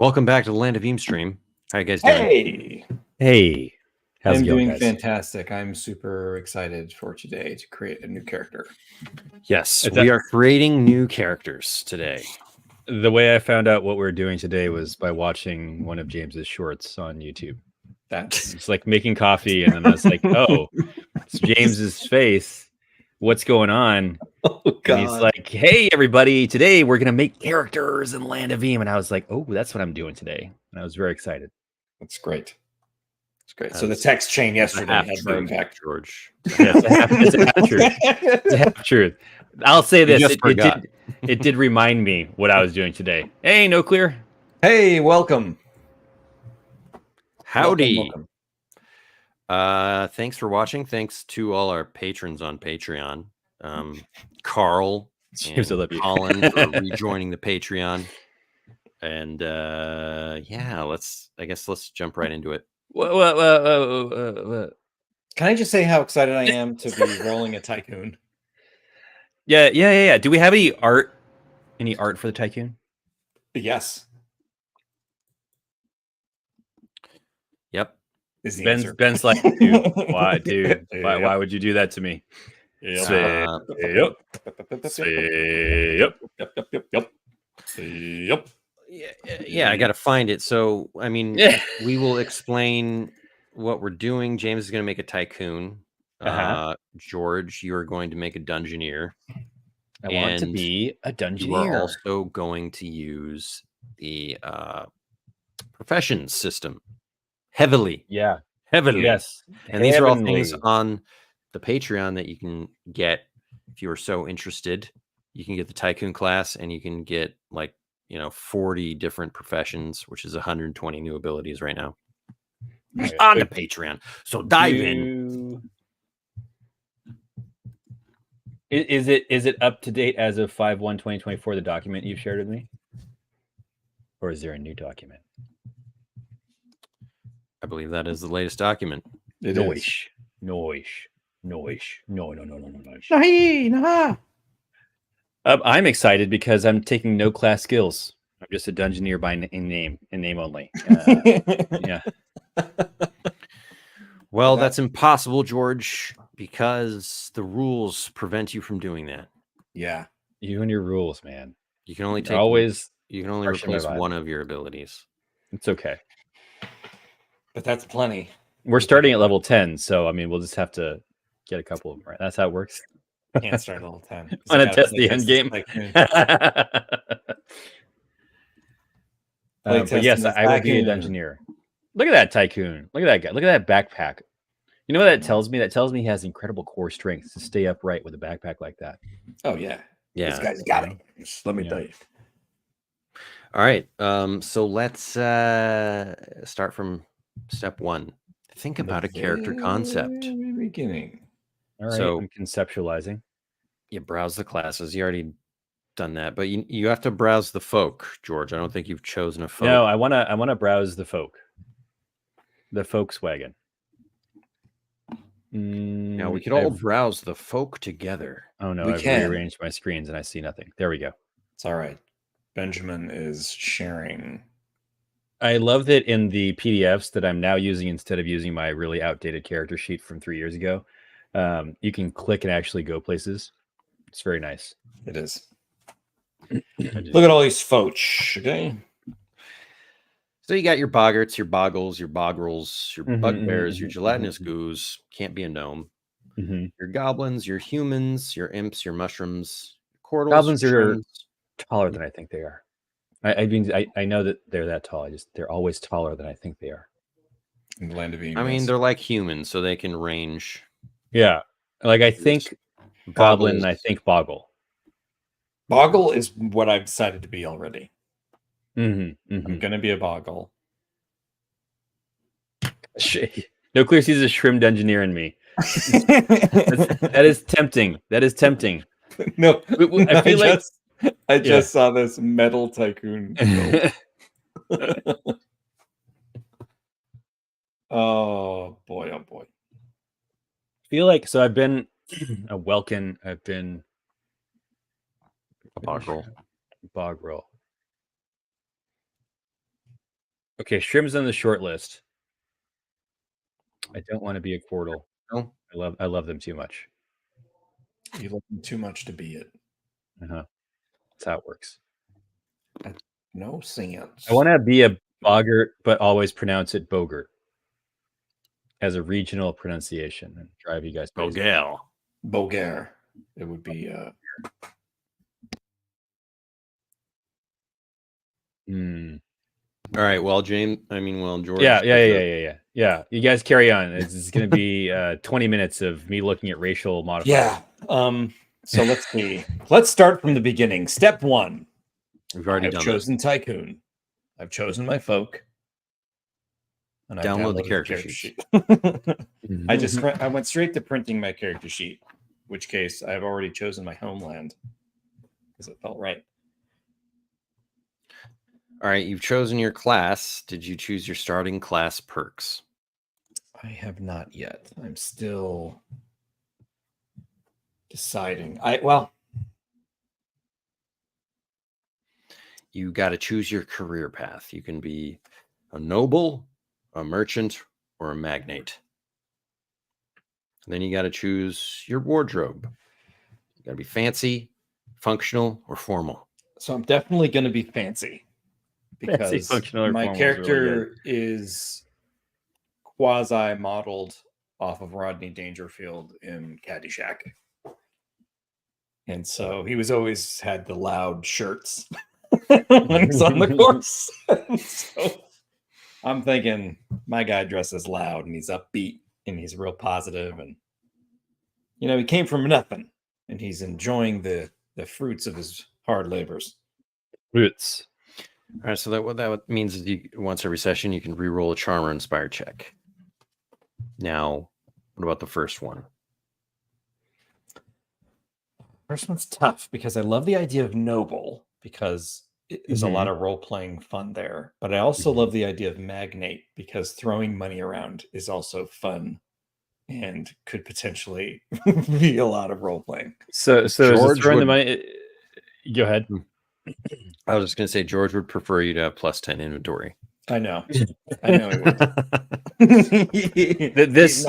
Welcome back to the Land of Eam stream. How you guys doing? Hey, how's I'm it going, doing guys? fantastic. I'm super excited for today to create a new character. Yes, we are creating new characters today. The way I found out what we're doing today was by watching one of James's shorts on YouTube. That's It's like making coffee, and then I was like, "Oh, it's James's face. What's going on?" And he's like, "Hey, everybody! Today we're gonna make characters in Land of Eam." And I was like, "Oh, that's what I'm doing today." And I was very excited. That's great. It's great. So the text chain yesterday had no impact, George. Yeah, it's a half truth. It's a half truth. I'll say this: it did remind me what I was doing today. Hey, No Clear. Hey, welcome. Howdy. Welcome. Thanks for watching. Thanks to all our patrons on Patreon. Carl and Colin for rejoining the Patreon. And yeah, let's jump right into it. Can I just say how excited I am to be rolling a Tycoon? Yeah. Do we have any art for the Tycoon? Yes. Yep. Ben's like, dude, why, dude? Why would you do that to me? Yep. Yeah, I got to find it. So, I mean, we will explain what we're doing. James is going to make a Tycoon. George, you are going to make a Dungeoneer. I want to be a Dungeoneer. You are also going to use the professions system heavily. Yeah. Heavily. Yes. And these are all things on the Patreon that you can get if you are so interested. You can get the Tycoon class, and you can get 40 different professions, which is 120 new abilities right now on the Patreon. So dive in. Is it up to date as of 5/1/2024, the document you've shared with me? Or is there a new document? I believe that is the latest document. Noise. No. I'm excited because I'm taking no class skills. I'm just a Dungeoneer in name only. Yeah. Well, that's impossible, George, because the rules prevent you from doing that. Yeah. You and your rules, man. You can only replace one of your abilities. It's okay. But that's plenty. We're starting at level 10, so I mean, we'll just have to get a couple of them, right? That's how it works. Can't start at level 10. Want to test the end game? But yes, I will be a Dungeoneer. Look at that Tycoon. Look at that guy. Look at that backpack. You know what that tells me? That tells me he has incredible core strength to stay upright with a backpack like that. Oh, yeah. Yeah. This guy's got it. Just let me tell you. All right. So let's start from step one. Think about a character concept. Beginning. All right. So I'm conceptualizing. You browse the classes. You already done that, but you have to browse the folk, George. I don't think you've chosen a folk. No, I wanna browse the folk. The Volkswagen. Now we could all browse the folk together. Oh no, I've rearranged my screens and I see nothing. There we go. It's all right. Benjamin is sharing. I love that in the PDFs that I'm now using instead of using my really outdated character sheet from 3 years ago, you can click and actually go places. It's very nice. It is. Look at all these folk. Okay. So you got your boggarts, your boggles, your bogrels, your bugbears, your gelatinous goos. Can't be a gnome. Your goblins, your humans, your imps, your mushrooms. Goblins are taller than I think they are. I mean, I know that they're that tall. They're always taller than I think they are. In the Land of Eam. I mean, they're like humans, so they can range. Yeah, like I think goblin, and I think boggle. Boggle is what I've decided to be already. I'm gonna be a boggle. No Clear sees a shrimp Dungeoneer in me. That is tempting. That is tempting. No, I feel I just saw this metal Tycoon. Oh boy! Oh boy! I feel like I've been a Welkin. I've been a bogrel. Bogrel. Okay, Shrim's on the short list. I don't want to be a Quirtle. No. I love them too much. You love them too much to be it. That's how it works. No sense. I want to be a boggart, but always pronounce it Bogart as a regional pronunciation and drive you guys crazy. Bogar. It would be. All right. Well, James. George. Yeah. You guys carry on. It's going to be 20 minutes of me looking at racial modifiers. Yeah. So let's see. Let's start from the beginning. Step 1. We've already chosen Tycoon. I've chosen my folk. And download the character sheet. I went straight to printing my character sheet, which case I've already chosen my homeland because it felt right. All right, you've chosen your class. Did you choose your starting class perks? I have not yet. I'm still deciding. You got to choose your career path. You can be a noble, a merchant, or a magnate. And then you got to choose your wardrobe. You got to be fancy, functional, or formal. So I'm definitely going to be fancy because my character is quasi modeled off of Rodney Dangerfield in Caddyshack. And so he was always had the loud shirts when he's on the course. So I'm thinking my guy dresses loud and he's upbeat and he's real positive, and he came from nothing and he's enjoying the fruits of his hard labors. Roots. All right, so what that means is once every session you can re-roll a charm or inspire check. Now, what about the first one? First one's tough because I love the idea of noble because there's a lot of role-playing fun there. But I also love the idea of magnate because throwing money around is also fun and could potentially be a lot of role-playing. So George throwing the money. Go ahead. I was just going to say George would prefer you to have +10 inventory. I know he would. This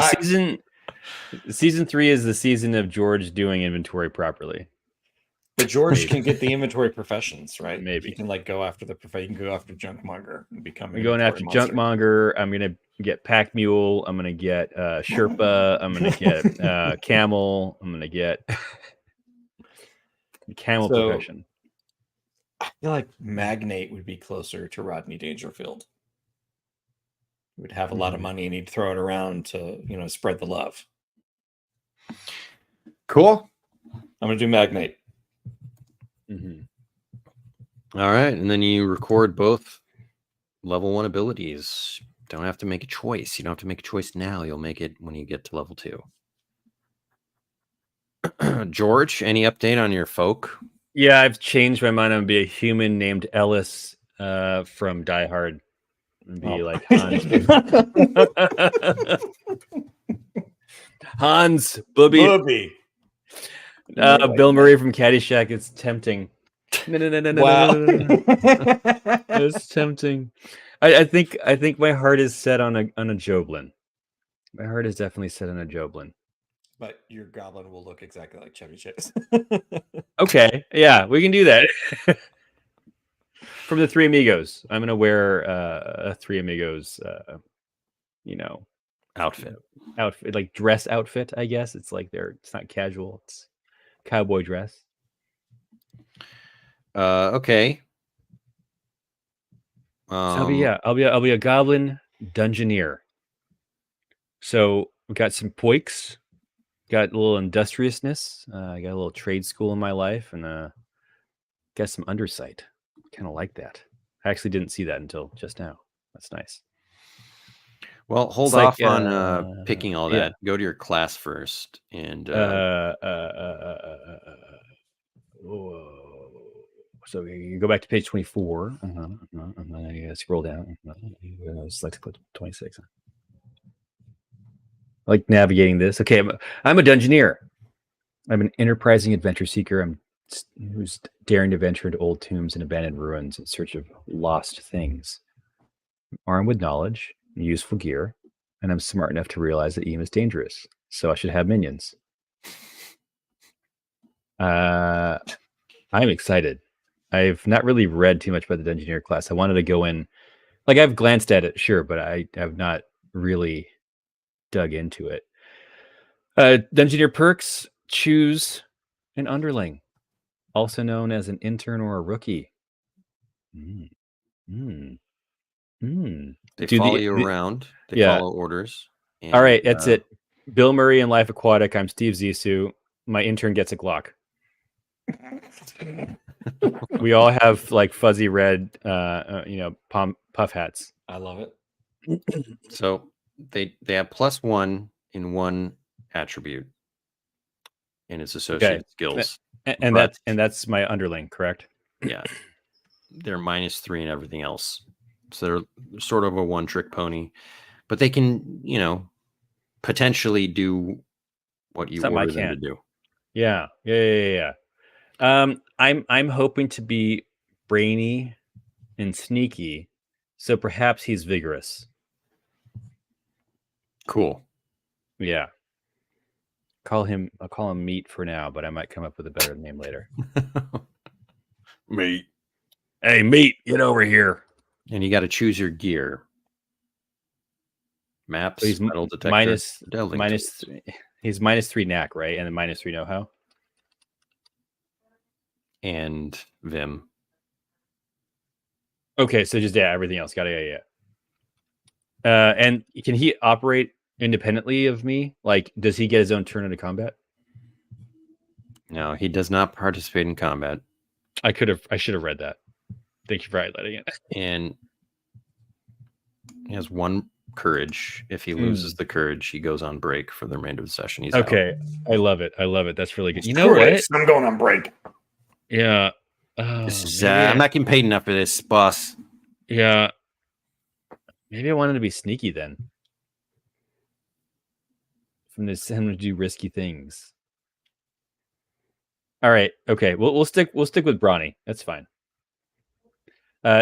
season 3 is the season of George doing inventory properly. But George can get the inventory professions, right? Maybe he can go after the profession. You can go after Junkmonger and become. I'm going after Junkmonger. I'm gonna get Pack Mule. I'm gonna get Sherpa. I'm gonna get Camel. I'm gonna get Camel profession. I feel like Magnate would be closer to Rodney Dangerfield. He would have a lot of money and he'd throw it around to, spread the love. Cool. I'm going to do Magnate. All right. And then you record both level 1 abilities. Don't have to make a choice. You don't have to make a choice now. You'll make it when you get to level 2. George, any update on your folk? Yeah, I've changed my mind. I'm going to be a human named Ellis from Die Hard. And be like Hans. Hans Bubby. Bill Murray from Caddyshack. It's tempting. Wow. It's tempting. I think my heart is set on a Joblin. My heart is definitely set on a Joblin. But your goblin will look exactly like Chevy Chase. Okay, yeah, we can do that. From the Three Amigos, I'm gonna wear a Three Amigos, outfit, like dress outfit. I guess it's like it's not casual; it's cowboy dress. Okay. So I'll be a goblin dungeoneer. So we got some poiks. Got a little industriousness. I got a little trade school in my life, and got some undersight. Kind of like that. I actually didn't see that until just now. That's nice. Well, hold off on picking all that. Go to your class first, and so you go back to page 24. You scroll down. Select 26. I like navigating this. Okay, I'm a dungeoneer. I'm an enterprising adventure seeker. Who's daring to venture into old tombs and abandoned ruins in search of lost things. armed with knowledge and useful gear, and I'm smart enough to realize that Eam is dangerous, so I should have minions. I'm excited. I've not really read too much about the Dungeoneer class. I wanted to go in, like I've glanced at it, sure, but I have not really dug into it. Dungeoneer perks: choose an underling, also known as an intern or a rookie. They follow you around. They follow orders. And, all right, that's it. Bill Murray in Life Aquatic. I'm Steve Zissou. My intern gets a Glock. We all have like fuzzy red, puff hats. I love it. So they have +1 in one attribute in its associated skills, and that's my underling, correct? Yeah, they're -3 in everything else, so they're sort of a one-trick pony, but they can, potentially do what you order them to do. Yeah. I'm hoping to be brainy and sneaky, so perhaps he's vigorous. Cool. Yeah. I'll call him Meat for now, but I might come up with a better name later. Meat. Hey, Meat, get over here. And you got to choose your gear. Maps, he's metal detector, he's -3 knack, right? And then -3 know-how. And Vim. Okay, so just everything else. Got it. Yeah. And can he operate independently of me? Like, does he get his own turn into combat? No, he does not participate in combat. I should have read that. Thank you for highlighting it. And he has 1 courage. If he loses the courage, he goes on break for the remainder of the session. He's okay. Out. I love it. That's really good. You know what? I'm going on break. Yeah. I'm not getting paid enough for this, boss. Yeah. Maybe I wanted to be sneaky then. From this, him to do risky things. All right. Okay. We'll stick with Brawny. That's fine.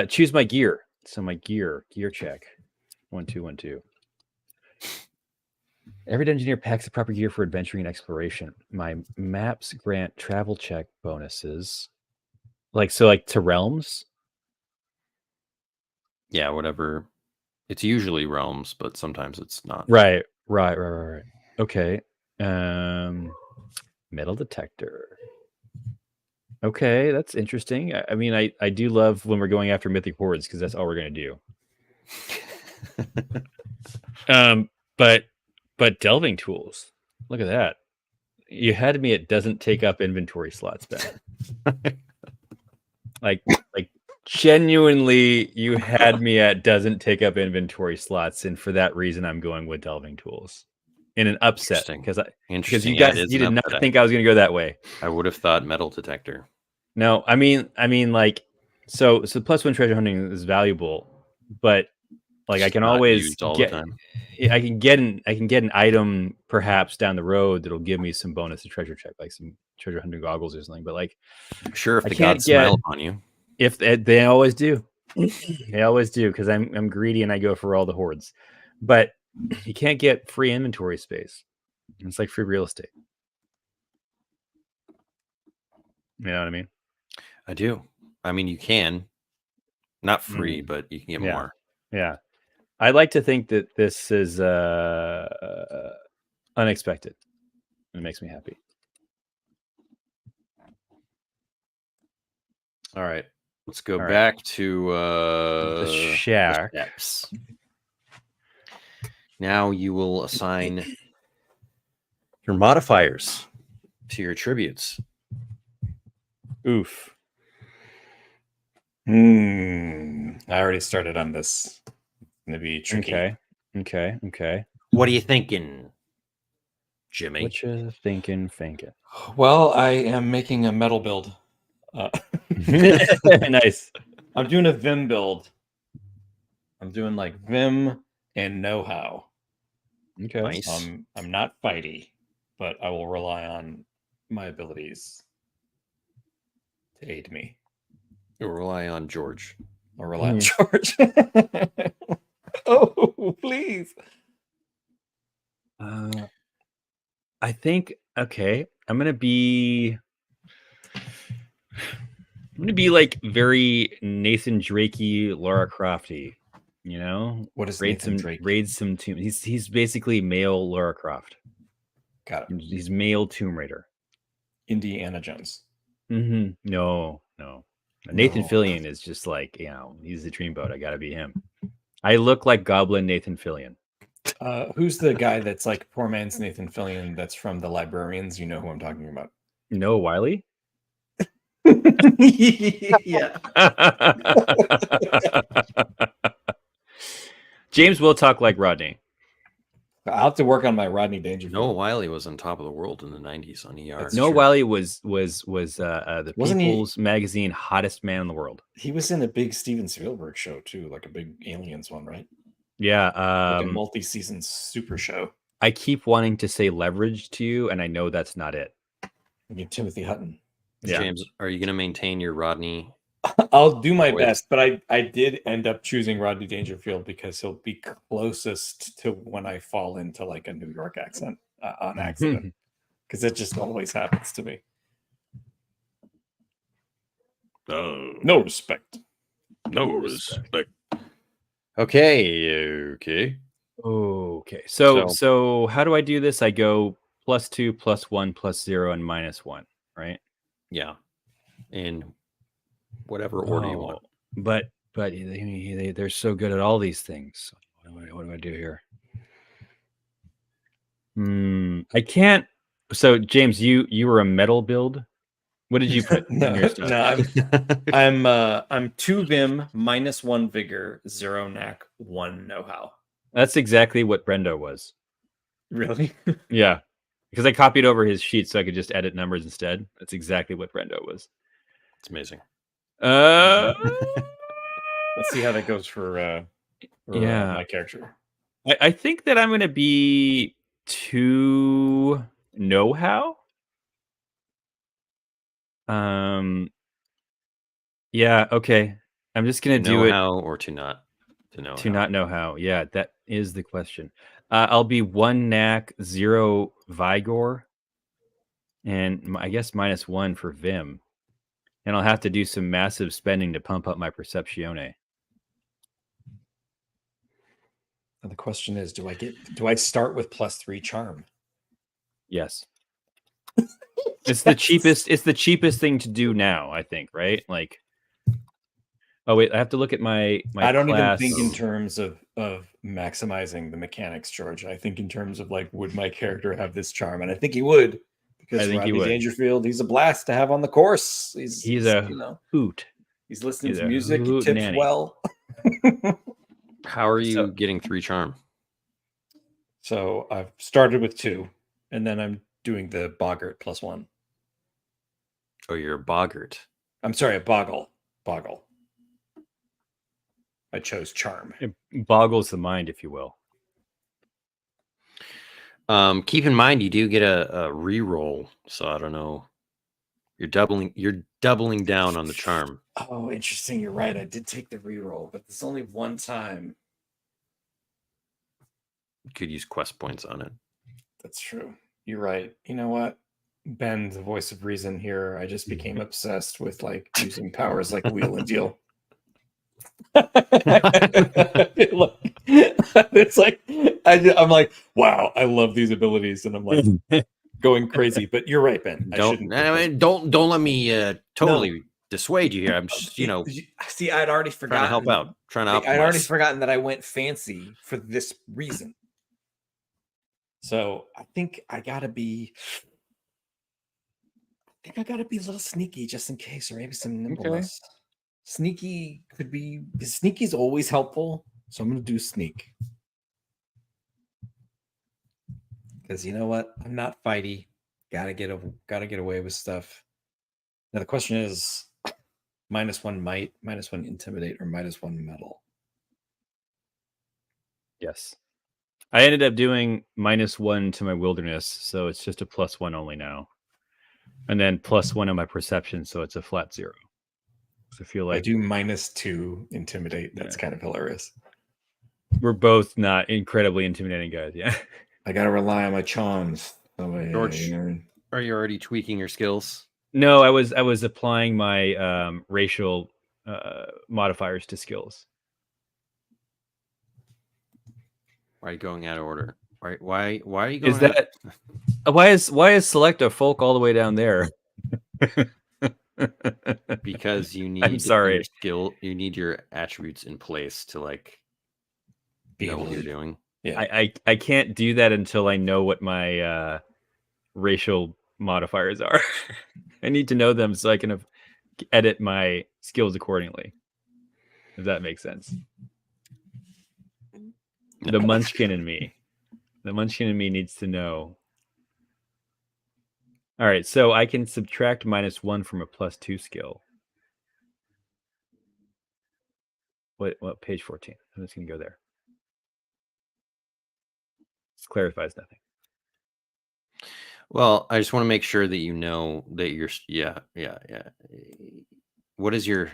Choose my gear. So my gear check. 1, 2, 1, 2. Every Dungeoneer packs the proper gear for adventuring and exploration. My maps grant travel check bonuses. Like to realms? Yeah, whatever. It's usually realms, but sometimes it's not. Right. Okay. Metal detector. Okay, that's interesting. I mean, I do love when we're going after mythic hordes because that's all we're going to do. But delving tools. Look at that. You had me at doesn't take up inventory slots, Ben. like genuinely, you had me at doesn't take up inventory slots, and for that reason, I'm going with delving tools. In an upset because you guys you did not think I was going to go that way. I would have thought metal detector. No, I mean like so +1 treasure hunting is valuable, but like I can always get I can get an item perhaps down the road that'll give me some bonus to treasure check, like some treasure hunting goggles or something. But like, sure, if the gods smile upon you, if they always do, they always do because I'm greedy and I go for all the hordes, but you can't get free inventory space. It's like free real estate. You know what I mean? I do. I mean, you can. Not free, but you can get more. Yeah. I like to think that this is unexpected. It makes me happy. All right. Let's go back to the shack. The steps. Now you will assign your modifiers to your attributes. Oof. I already started on this. It's gonna be tricky. Okay. What are you thinking, Jimmy? What you thinking? Well, I am making a metal build. Nice. I'm doing a Vim build. I'm doing like Vim and know-how. Okay. Nice. I'm not fighty, but I will rely on my abilities to aid me. You'll rely on George. I'll rely on George. Please. I think okay. I'm gonna be like very Nathan Drakey, Lara Crofty. You know, What is Nathan Drake? Raid some tomb. He's basically male Lara Croft. Got it. He's male Tomb Raider. Indiana Jones. No. Nathan Fillion is just like, you know, he's the dreamboat. I gotta be him. I look like Goblin Nathan Fillion. Who's the guy that's like poor man's Nathan Fillion that's from The Librarians? You know who I'm talking about. Noah Wiley? Yeah. James will talk like Rodney. I'll have to work on my Rodney Dangerfield. Noah Wiley was on top of the world in the 90s on ER. Noah Wiley was the People's Magazine hottest man in the world. He was in a big Steven Spielberg show too, like a big Aliens one, right? Yeah, like a multi-season super show. I keep wanting to say Leverage to you, and I know that's not it. I mean, Timothy Hutton. Yeah. James, are you going to maintain your Rodney? I'll do my best, but I did end up choosing Rodney Dangerfield because he'll be closest to when I fall into like a New York accent on accident, because it just always happens to me. No respect. No respect. Okay. So how do I do this? I go +2, +1, +0, and -1, right? Yeah. In whatever order you want. But they're so good at all these things. What do I do here? I can't. So James, you were a metal build. What did you put in your stuff? No, I'm 2 Vim, -1 Vigor, 0 Knack, 1 Know-How. That's exactly what Brendo was. Really? Yeah, because I copied over his sheet so I could just edit numbers instead. That's exactly what Brendo was. It's amazing. Let's see how that goes for my character. I think that I'm going to be 2 Know-How. Yeah, okay. I'm just gonna do it. How or to not know. To not know how. Yeah, that is the question. I'll be 1 Knack, 0 Vigor, and I guess -1 for Vim. And I'll have to do some massive spending to pump up my Perceptione. And the question is, do I start with +3 Charm? Yes. It's the cheapest thing to do now, I think, right? Like, oh wait, I have to look at my I don't class. even think in terms of maximizing the mechanics, George. I think in terms of like, would my character have this charm? And I think he would, because Rodney Dangerfield, he's a blast to have on the course. He's a hoot. He's listening to music. He tips well. How are you getting 3 charm? So I've started with 2, and then I'm doing the boggart +1. Oh, you're a boggart. I'm sorry, a boggle. I chose charm. It boggles the mind, if you will. Keep in mind you do get a reroll, so I don't know. You're doubling down on the charm. Oh, interesting. You're right. I did take the reroll, but there's only one time. You could use quest points on it. That's true. You're right. You know what? Ben, the voice of reason here. I just became obsessed with like using powers like wheel and deal. Look, it's like I'm like, wow, I love these abilities, and I'm like going crazy. But you're right, Ben. Don't let me totally dissuade you here. I'm just, see, I'd already forgotten. Trying to help out. I'd already forgotten that I went fancy for this reason. So I think I gotta be a little sneaky just in case, or maybe some nimbleness. Okay. Sneaky could be. Sneaky's always helpful, so I'm gonna do sneak. Because you know what, I'm not fighty. Gotta get away with stuff. Now the question is, -1 might, -1 intimidate, or -1 metal. Yes. I ended up doing -1 to my wilderness, so it's just a +1 only now. And then +1 on my perception, so it's a flat 0. So I feel like I do -2 intimidate. That's kind of hilarious. We're both not incredibly intimidating guys. Yeah. I gotta rely on my charms. George, are you already tweaking your skills? No, I was applying my racial modifiers to skills. Why are you going out of order? Why are you going? Is that why is select a folk all the way down there? Because you need I'm sorry. your skill, you need your attributes in place to like know what you're doing. Yeah. I can't do that until I know what my racial modifiers are. I need to know them so I can edit my skills accordingly. If that makes sense. The munchkin in me. The munchkin in me needs to know. All right, so I can subtract -1 from a +2 skill. What page 14? I'm just gonna go there. This clarifies nothing. Well, I just want to make sure that you know that you're yeah. What is your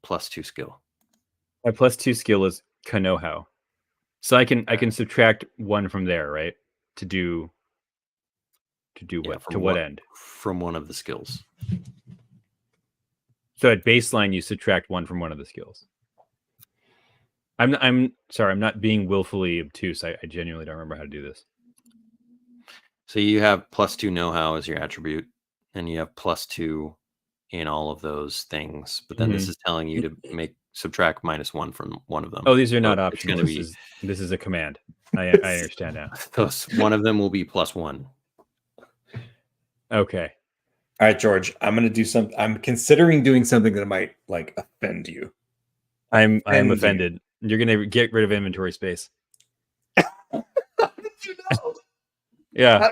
+2 skill? My +2 skill is know-how. So I can subtract 1 from there, right? To do what? To what end? From one of the skills. So at baseline, you subtract 1 from one of the skills. I'm sorry, I'm not being willfully obtuse. I genuinely don't remember how to do this. So you have +2 know-how as your attribute, and you have +2 in all of those things. But then this is telling you to subtract -1 from one of them. Oh, these are not optional. This is a command. I understand now. One of them will be +1. Okay. All right, George. I'm gonna do something. I'm considering doing something that might like offend you. I am offended. You're gonna get rid of inventory space. How did you know? Yeah.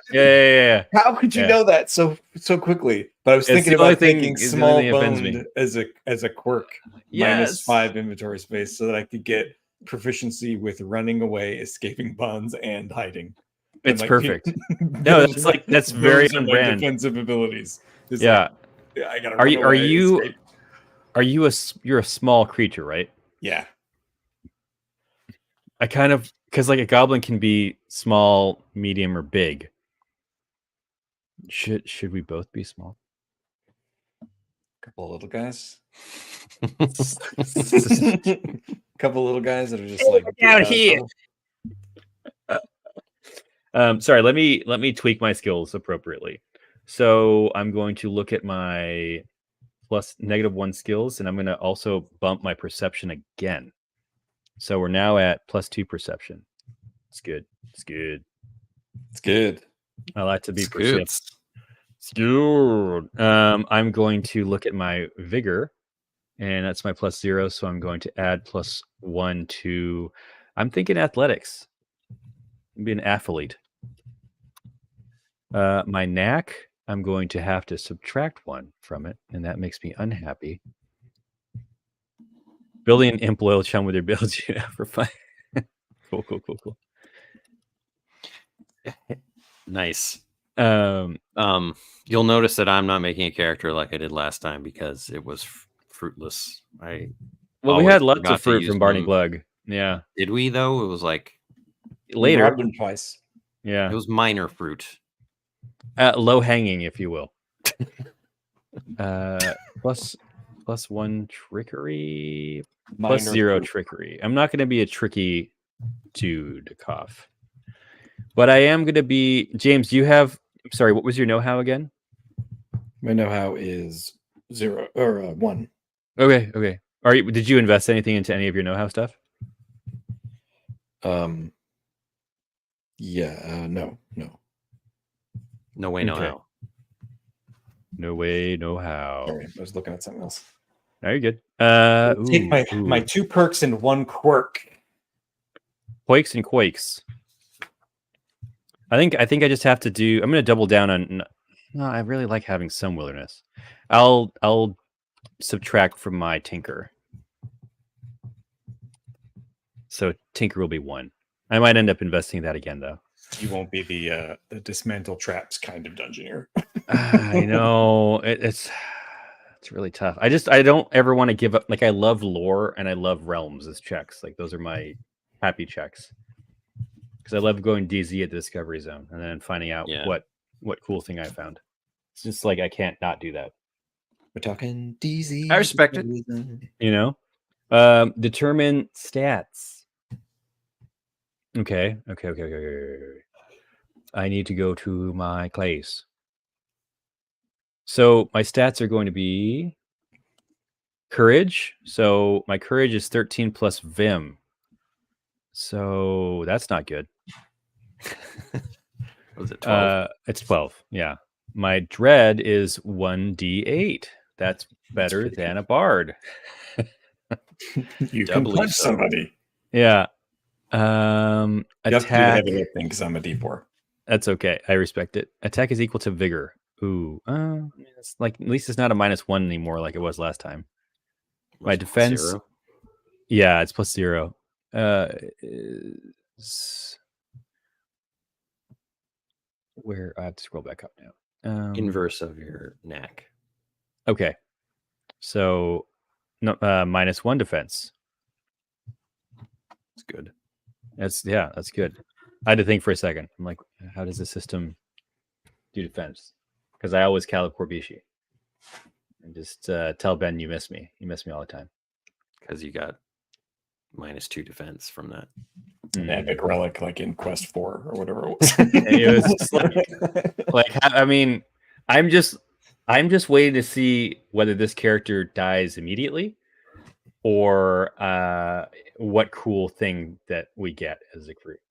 How could you know that so quickly? But I was thinking about taking small boned as a quirk. Yes. -5 inventory space so that I could get proficiency with running away, escaping bonds, and hiding. It's like, perfect. No, that's very on brand. Defensive abilities. I gotta. You're a small creature, right? Yeah. I kind of, because like a goblin can be small, medium, or big. Should we both be small? Couple of little guys. Couple little guys that are just like out here. Sorry, let me tweak my skills appropriately. So I'm going to look at my +(-1) skills, and I'm going to also bump my perception again. So we're now at +2 perception. It's good. It's good. It's good. I like to be perceptive. It's good. I'm going to look at my vigor, and that's my +0. So I'm going to add +1 to. I'm thinking athletics. Be an athlete. My knack, I'm going to have to subtract 1 from it, and that makes me unhappy. Building an imp loyal chum with your ability for fun. Cool. Nice. You'll notice that I'm not making a character like I did last time because it was fruitless. We had lots of fruit from Barney Glug. Yeah. Did we though? It was like later. Twice. Yeah. It was minor fruit. Low hanging, if you will. +1 trickery, +0 trickery. I'm not going to be a tricky dude, cough. But I am going to be James. You have what was your know-how again? My know-how is 0 or 1. Okay. Did you invest anything into any of your know-how stuff? Yeah. No. No way, no how. No way, no how. Sorry, I was looking at something else. No, you're good. Take my 2 perks and 1 quirk. Quakes and quakes. I think I just have to do. I'm going to double down on. No, I really like having some wilderness. I'll subtract from my tinker. So tinker will be 1. I might end up investing that again though. You won't be the dismantle traps kind of dungeoneer. I know it's really tough. I don't ever want to give up. Like I love lore and I love realms as checks. Like those are my happy checks. Because I love going DZ at the Discovery Zone and then finding out what cool thing I found. It's just like I can't not do that. We're talking DZ. I respect it. You know? Determine stats. Okay. I need to go to my class. So my stats are going to be courage. So my courage is 13 plus Vim. So that's not good. Was it 12? It's 12. Yeah. My dread is 1d8. That's better than a bard. You can punch somebody. Yeah. You have to do the Attack. heavy lifting because I'm a D4. That's okay. I respect it. Attack is equal to vigor. Ooh. It's like at least it's not a -1 anymore like it was last time. My defense. 0? Yeah, it's +0. Where I have to scroll back up now. Inverse of your knack. Okay. So no, -1 defense. It's good. That's good. I had to think for a second. I'm like, how does the system do defense? Because I always Calib Corbishi. And just tell Ben you miss me. You miss me all the time. Because you got -2 defense from that. An epic relic like in Quest 4 or whatever it was. It was just like I mean, I'm just waiting to see whether this character dies immediately or what cool thing that we get as a group.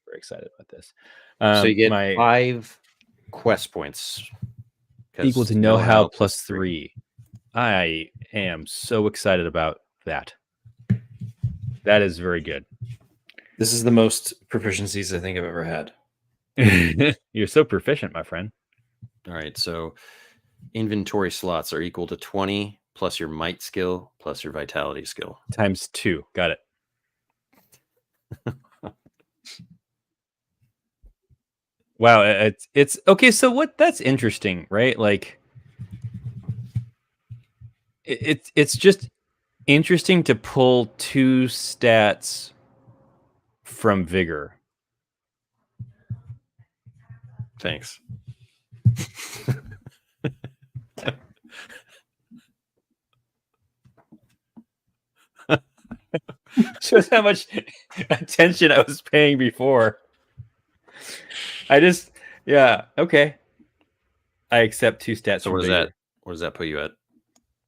Very excited about this. So you get 5 quest points. Equal to know-how +3. I am so excited about that. That is very good. This is the most proficiencies I think I've ever had. You're so proficient, my friend. All right, so inventory slots are equal to 20 plus your might skill plus your vitality skill. Times 2. Got it. Wow, it's okay. So that's interesting, right? Like it's just interesting to pull 2 stats from vigor. Thanks. Shows how much attention I was paying before. Okay. I accept 2 stats. So what does that put you at?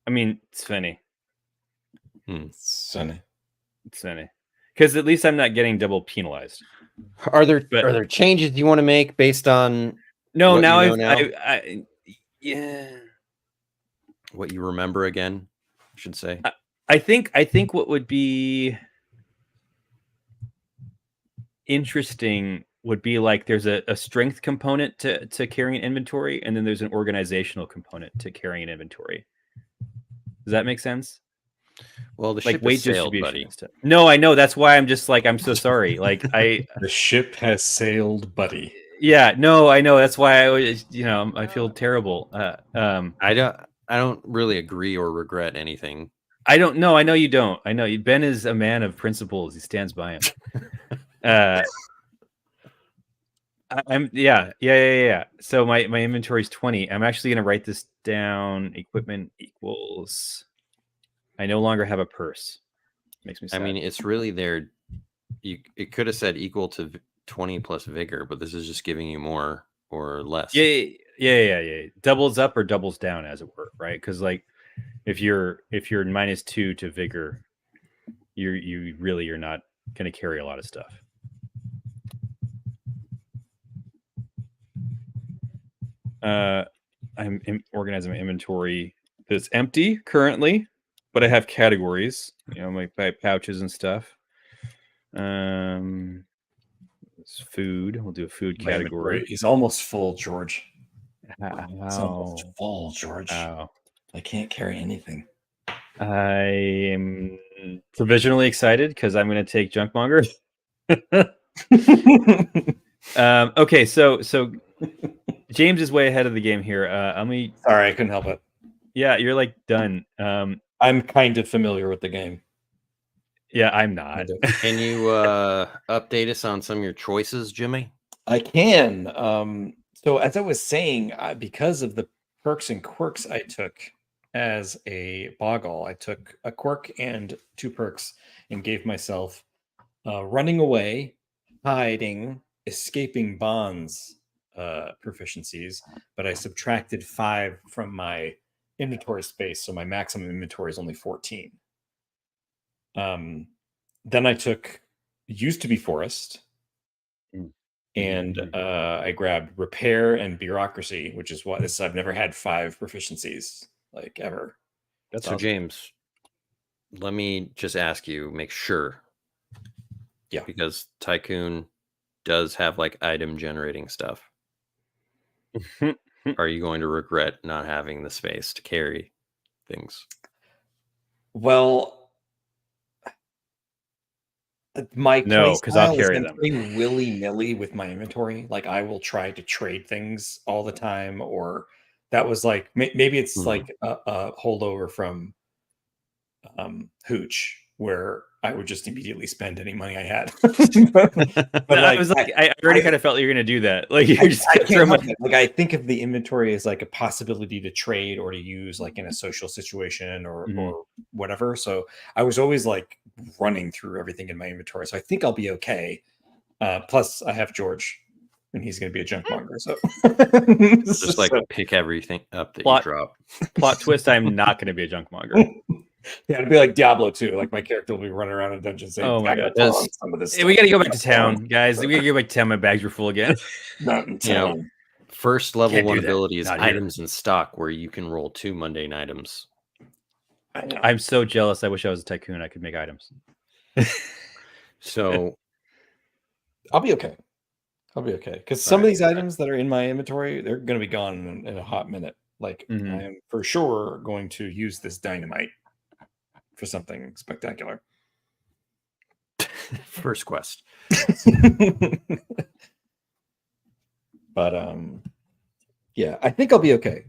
I mean, it's funny. It's funny. Because at least I'm not getting double penalized. Are there changes you want to make based on no? what Now you know what you remember again, I should say. I think what would be interesting would be like there's a strength component to carrying inventory, and then there's an organizational component to carrying an inventory. Does that make sense? Well, the like ship weight has sailed, distribution buddy. and stuff. No, I know. That's why I'm just like I'm so sorry. Like the ship has sailed, buddy. Yeah, no, I know. That's why I always, I feel terrible. I don't really agree or regret anything. I don't know. I know you don't. I know Ben is a man of principles. He stands by him. Yeah. So my inventory is 20. I'm actually gonna write this down. Equipment equals. I no longer have a purse. Makes me sad. I mean, it's really there. It could have said equal to 20 plus vigor, but this is just giving you more or less. Yeah. Doubles up or doubles down, as it were, right? Because like, if you're -2 to vigor, you're not going to carry a lot of stuff. I'm organizing my inventory. It's empty currently, but I have categories. My pouches and stuff. It's food. We'll do a food category. He's almost full, George. It's almost full, George. Wow. I can't carry anything. I am provisionally excited because I'm going to take Junkmonger. Okay, so James is way ahead of the game here. Sorry, I couldn't help it. Yeah, you're like done. I'm kind of familiar with the game. Yeah, I'm not. Can you update us on some of your choices, Jimmy? I can. So as I was saying, because of the perks and quirks I took as a boggle, I took a quirk and 2 perks and gave myself running away, hiding, escaping bonds proficiencies, but I subtracted 5 from my inventory space, so my maximum inventory is only 14. Then I took used to be forest, and I grabbed repair and bureaucracy, which is what this. I've never had 5 proficiencies like ever. That's so awesome. James, let me just ask you, make sure. Yeah, because Tycoon does have like item generating stuff. Are you going to regret not having the space to carry things? Well, my no, because I'll carry them. Pretty willy-nilly with my inventory. Like I will try to trade things all the time, or that was like maybe it's like a holdover from Hooch, where I would just immediately spend any money I had. but I was like, I already kind of felt you were going to do that. Like, you're just like I think of the inventory as like a possibility to trade or to use, like in a social situation or whatever. So I was always like running through everything in my inventory. So I think I'll be okay. Plus, I have George, and he's going to be a junk monger. So just like pick everything up that you drop. Plot twist: I'm not going to be a junk monger. Yeah, it'd be like Diablo 2. Like my character will be running around in a dungeon saying, "Oh my god, some of this we got to go back to town, guys. We got to go back to town. My bags were full again." First level 1 ability is items in stock, where you can roll 2 mundane items. I'm so jealous. I wish I was a tycoon. I could make items. So I'll be okay. I'll be okay, because some of these items that are in my inventory, they're going to be gone in a hot minute. Like I am for sure going to use this dynamite for something spectacular. First quest. But yeah, I think I'll be okay.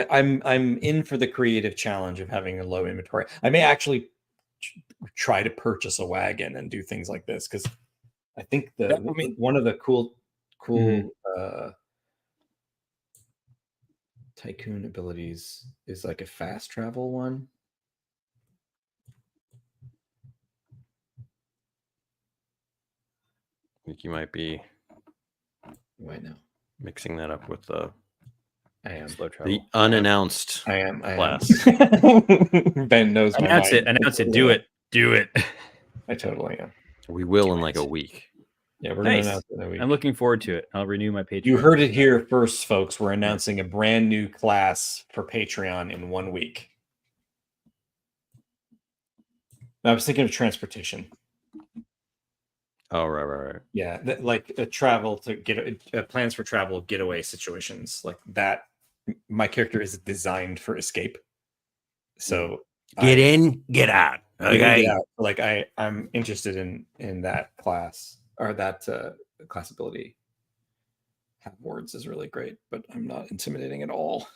I'm in for the creative challenge of having a low inventory. I may actually try to purchase a wagon and do things like this, because I think one of the cool tycoon abilities is like a fast travel one. I think you might be right now mixing that up with the slow travel. The unannounced class. Ben knows my mind. Announce it. Do it. I totally am. We will in like a week. Yeah, we're gonna announce it in a week. I'm looking forward to it. I'll renew my Patreon. You heard it here first, folks. We're announcing a brand new class for Patreon in 1 week. I was thinking of transportation. Oh, right. Yeah, like a travel to get plans for travel getaway situations like that. My character is designed for escape. So get in, get out. Okay. Get out. Like I'm interested in that class, or that class ability. Have words is really great, but I'm not intimidating at all.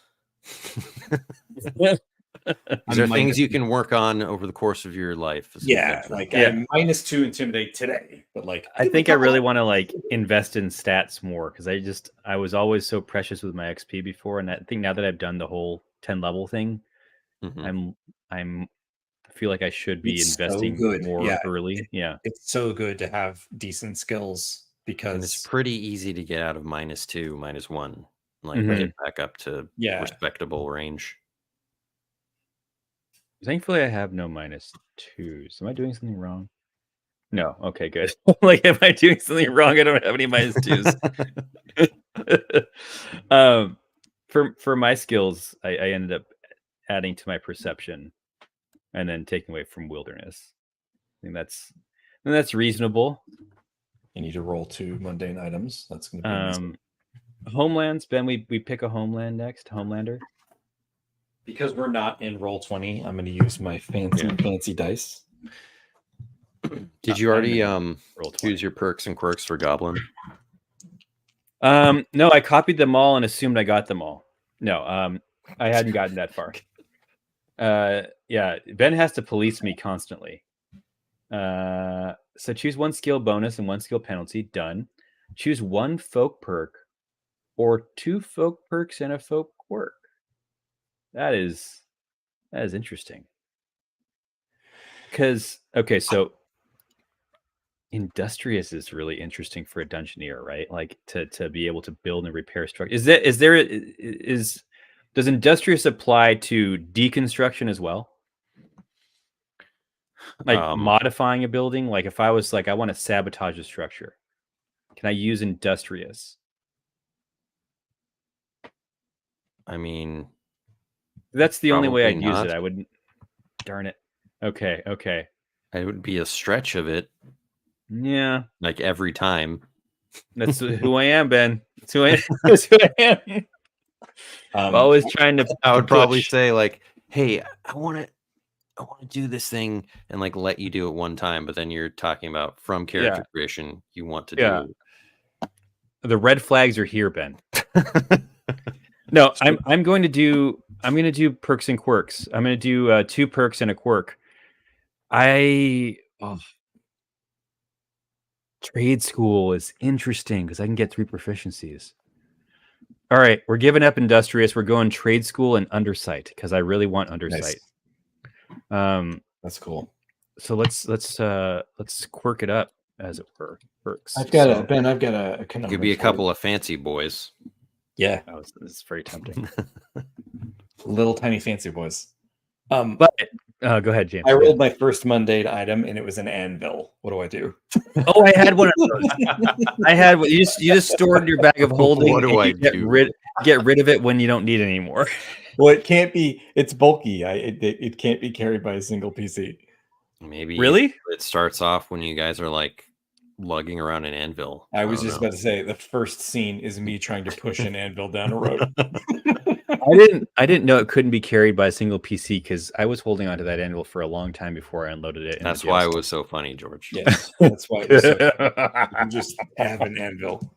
These are things you can work on over the course of your life. Yeah, like I'm -2 intimidate today, but like I think I really want to like invest in stats more, because I was always so precious with my XP before, and I think now that I've done the whole 10 level thing, I feel like I should be investing more early. It's so good to have decent skills, because it's pretty easy to get out of -2, -1, like get back up to respectable range. Thankfully, I have no -2s. Am I doing something wrong? No. Okay, good. Like, am I doing something wrong? I don't have any -2s. For my skills, I ended up adding to my perception, and then taking away from wilderness. I think that's reasonable. You need to roll 2 mundane items. That's going to be homelands. Ben, we pick a homeland next. Homelander. Because we're not in Roll20, I'm going to use my fancy dice. Did you already choose your perks and quirks for Goblin? No, I copied them all and assumed I got them all. No, I hadn't gotten that far. Yeah, Ben has to police me constantly. So choose one skill bonus and one skill penalty. Done. Choose one folk perk or 2 folk perks and a folk quirk. That is interesting. Because so industrious is really interesting for a dungeoneer, right? Like to be able to build and repair structure. Does industrious apply to deconstruction as well? Like modifying a building? Like if I was like, I want to sabotage a structure, can I use industrious? I mean, that's the only way I'd use it. I wouldn't. Darn it. Okay. It would be a stretch of it. Yeah. Like every time. That's who I am, Ben. That's who I am. I'm always trying to. I would probably say like, "Hey, I want to do this thing," and like let you do it one time. But then you're talking about from character creation, you want to do. The red flags are here, Ben. No, I'm going to do perks and quirks. I'm going to do 2 perks and a quirk. Trade school is interesting because I can get 3 proficiencies. All right, we're giving up industrious. We're going trade school and undersight because I really want undersight. Nice. That's cool. So let's quirk it up, as it were. Perks. I've got a conundrum. Could be a couple of fancy boys. Yeah, it's very tempting. Little tiny fancy boys. But go ahead, James. I rolled my first mundane item, and it was an anvil. What do I do? Oh, I had one of those. I had you just stored in your bag of holding. What do I do? Get rid of it when you don't need it anymore. Well, it can't be. It's bulky. It can't be carried by a single PC. Maybe really it starts off when you guys are like lugging around an anvil. I was just about to say the first scene is me trying to push an anvil down a road. I didn't know it couldn't be carried by a single PC because I was holding onto that anvil for a long time before I unloaded it. That's why it was so funny, George. Yes, that's why it was so funny. You just have an anvil.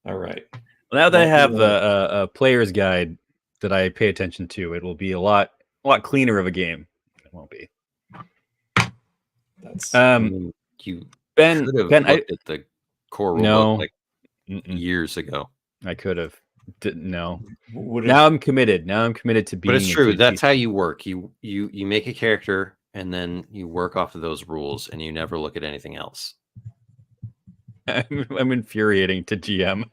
All right. Well, now that I have a player's guide that I pay attention to, it will be a lot cleaner of a game. It won't be. That's Ben, looked at the core rulebook like years ago. I could have. No. Now I'm committed. Now I'm committed to being. But it's true. That's how you work. You make a character and then you work off of those rules and you never look at anything else. I'm infuriating to GM.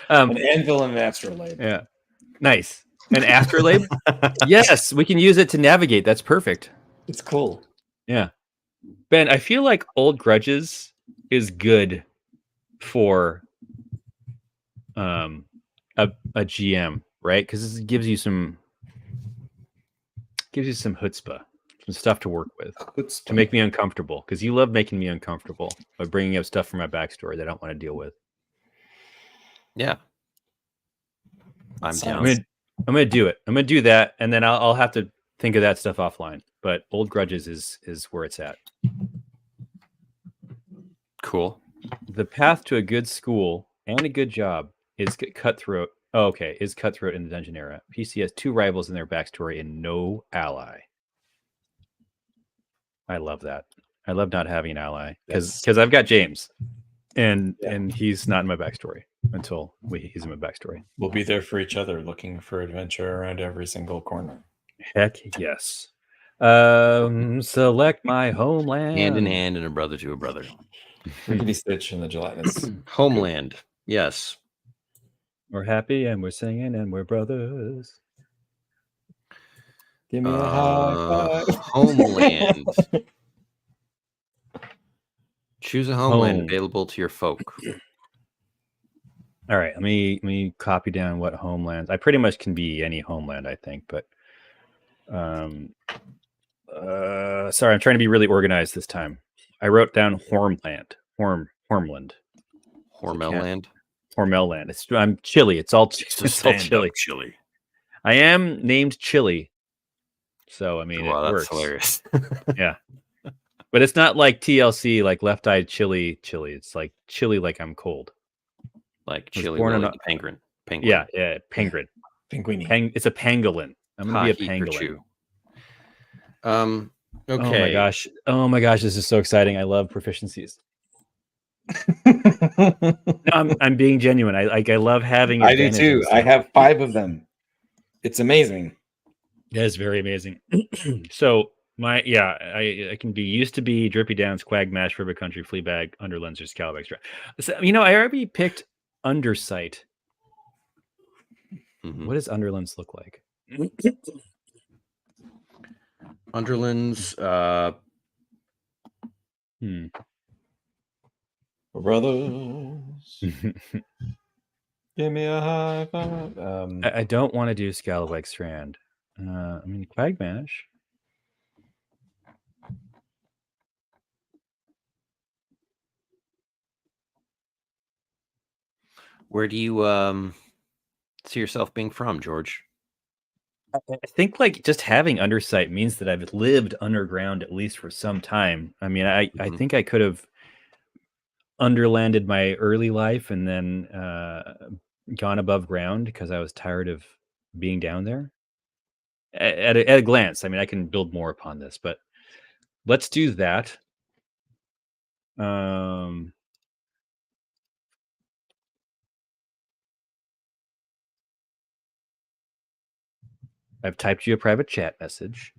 An anvil and an astrolabe. Yeah. Nice. An astrolabe? Yes, we can use it to navigate. That's perfect. It's cool. Yeah. Ben, I feel like Old Grudges is good for a GM, right? Because it gives you some chutzpah, some stuff to work with to make me uncomfortable. Because you love making me uncomfortable by bringing up stuff from my backstory that I don't want to deal with. Yeah, I'm down. I'm gonna do it. I'm gonna do that, and then I'll have to think of that stuff offline. But Old Grudges is where it's at. Cool. The path to a good school and a good job is cutthroat. Oh, okay, is cutthroat in the dungeon era. PC has 2 rivals in their backstory and no ally. I love that. I love not having an ally because I've got James, and he's not in my backstory until he's in my backstory. We'll be there for each other, looking for adventure around every single corner. Heck yes. Select my homeland. Hand in hand and a brother to a brother. Rickety Stitch and the gelatinous. Homeland. Yes. We're happy and we're singing and we're brothers. Give me a high five. Homeland. Choose a homeland available to your folk. All right, let me copy down what homelands. I pretty much can be any homeland, I think, but sorry, I'm trying to be really organized this time. I wrote down Hormland. Hormland. Hormelland. Hormelland. I'm Chile. It's all Chile. Chile. I am named Chile. So I mean, it that's works. Hilarious. Yeah. But it's not like TLC, like Left Eye Chili. It's like chili, like I'm cold. Like Chili Willy the penguin. Yeah, penguin. Penguini. It's a pangolin. I'm going to be a pangolin. Okay. Oh my gosh, this is so exciting. I love proficiencies. No, I'm being genuine. I love having I do too. I have 5 of them. It's amazing. That is very amazing. So I can be used to be Drippy Downs, Quagmash, River Country, Fleabag, Underlens, or Scalab Extra. So, I already picked Undersight. What does Underlens look like? Underlands, Brothers, give me a high five. I don't want to do Scalawag Strand. Quagmash. where do you see yourself being from, George? I think just having Undersight means that I've lived underground at least for some time. I think I could have underlanded my early life and then gone above ground because I was tired of being down there. At a glance, I can build more upon this, but let's do that. I've typed you a private chat message.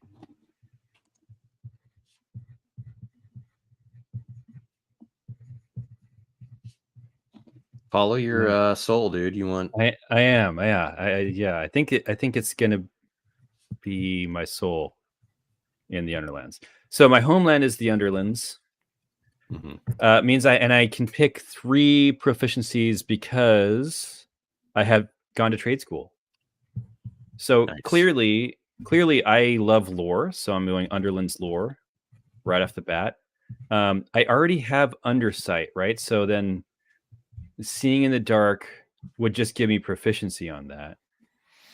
Follow your soul, dude. You want? I am. Yeah. I think it's gonna be my soul in the Underlands. So my homeland is the Underlands. Means I can pick 3 proficiencies because I have gone to trade school. So nice. clearly I love lore, so I'm doing Underlands lore right off the bat. I already have Undersight, right? So then seeing in the dark would just give me proficiency on that.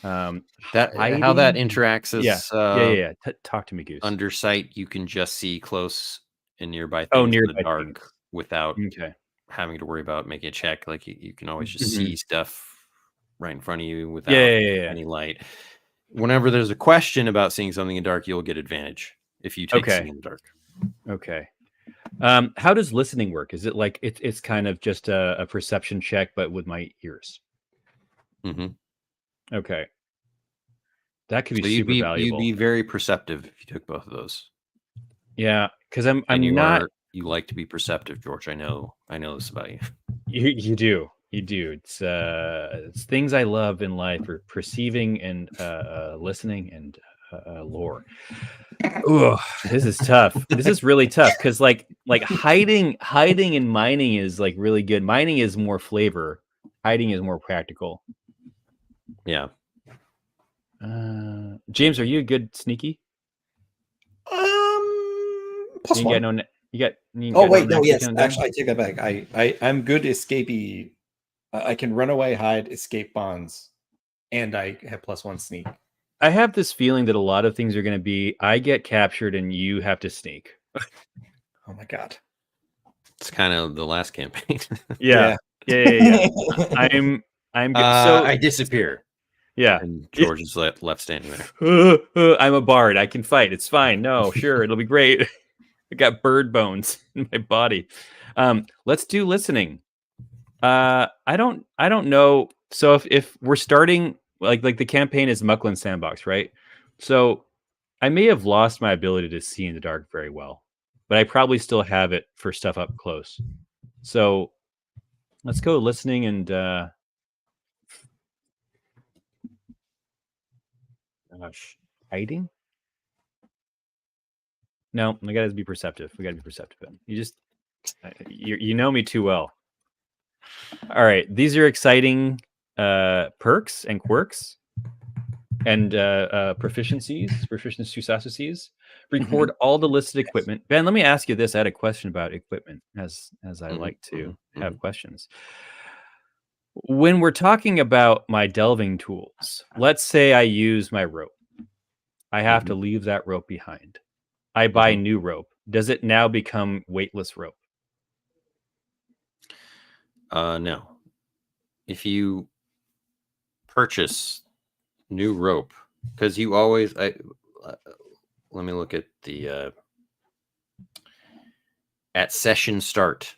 How that interacts is Talk to me, Goose. Undersight, you can just see close and nearby things in the dark without having to worry about making a check. Like you can always just see stuff right in front of you without any light. Whenever there's a question about seeing something in dark, you'll get advantage if you take seeing in the dark. Okay. How does listening work? Is it like it's kind of just a perception check, but with my ears? Okay. That could be super valuable. You'd be very perceptive if you took both of those. Yeah, because I'm not. You like to be perceptive, George. I know this about you. You do. It's things I love in life are perceiving and listening and lore. Ooh, this is tough. This is really tough because like hiding and mining is like really good. Mining is more flavor. Hiding is more practical. Yeah. James, are you a good sneaky? Plus one. Yes. Actually, I take that back. I'm good escapee. I can run away, hide, escape bonds, and I have +1 sneak. I have this feeling that a lot of things are going to be I get captured and you have to sneak. Oh my god. It's kind of the last campaign. Yeah. I'm good. So I disappear. Yeah. And George is left standing there. I'm a bard. I can fight. It's fine. No, sure. It'll be great. I got bird bones in my body. Let's do listening. I don't know. So if we're starting like the campaign is Muckland Sandbox, right? So I may have lost my ability to see in the dark very well, but I probably still have it for stuff up close. So let's go listening and hiding. No, I gotta be perceptive. We gotta be perceptive. You know me too well. All right, these are exciting perks and quirks and proficiencies, proficiency successes. Record all the listed equipment. Ben, let me ask you this. I had a question about equipment, as I like to have questions. When we're talking about my delving tools, let's say I use my rope. I have to leave that rope behind. I buy new rope. Does it now become weightless rope? No. If you purchase new rope, because you always let me look at the at session start.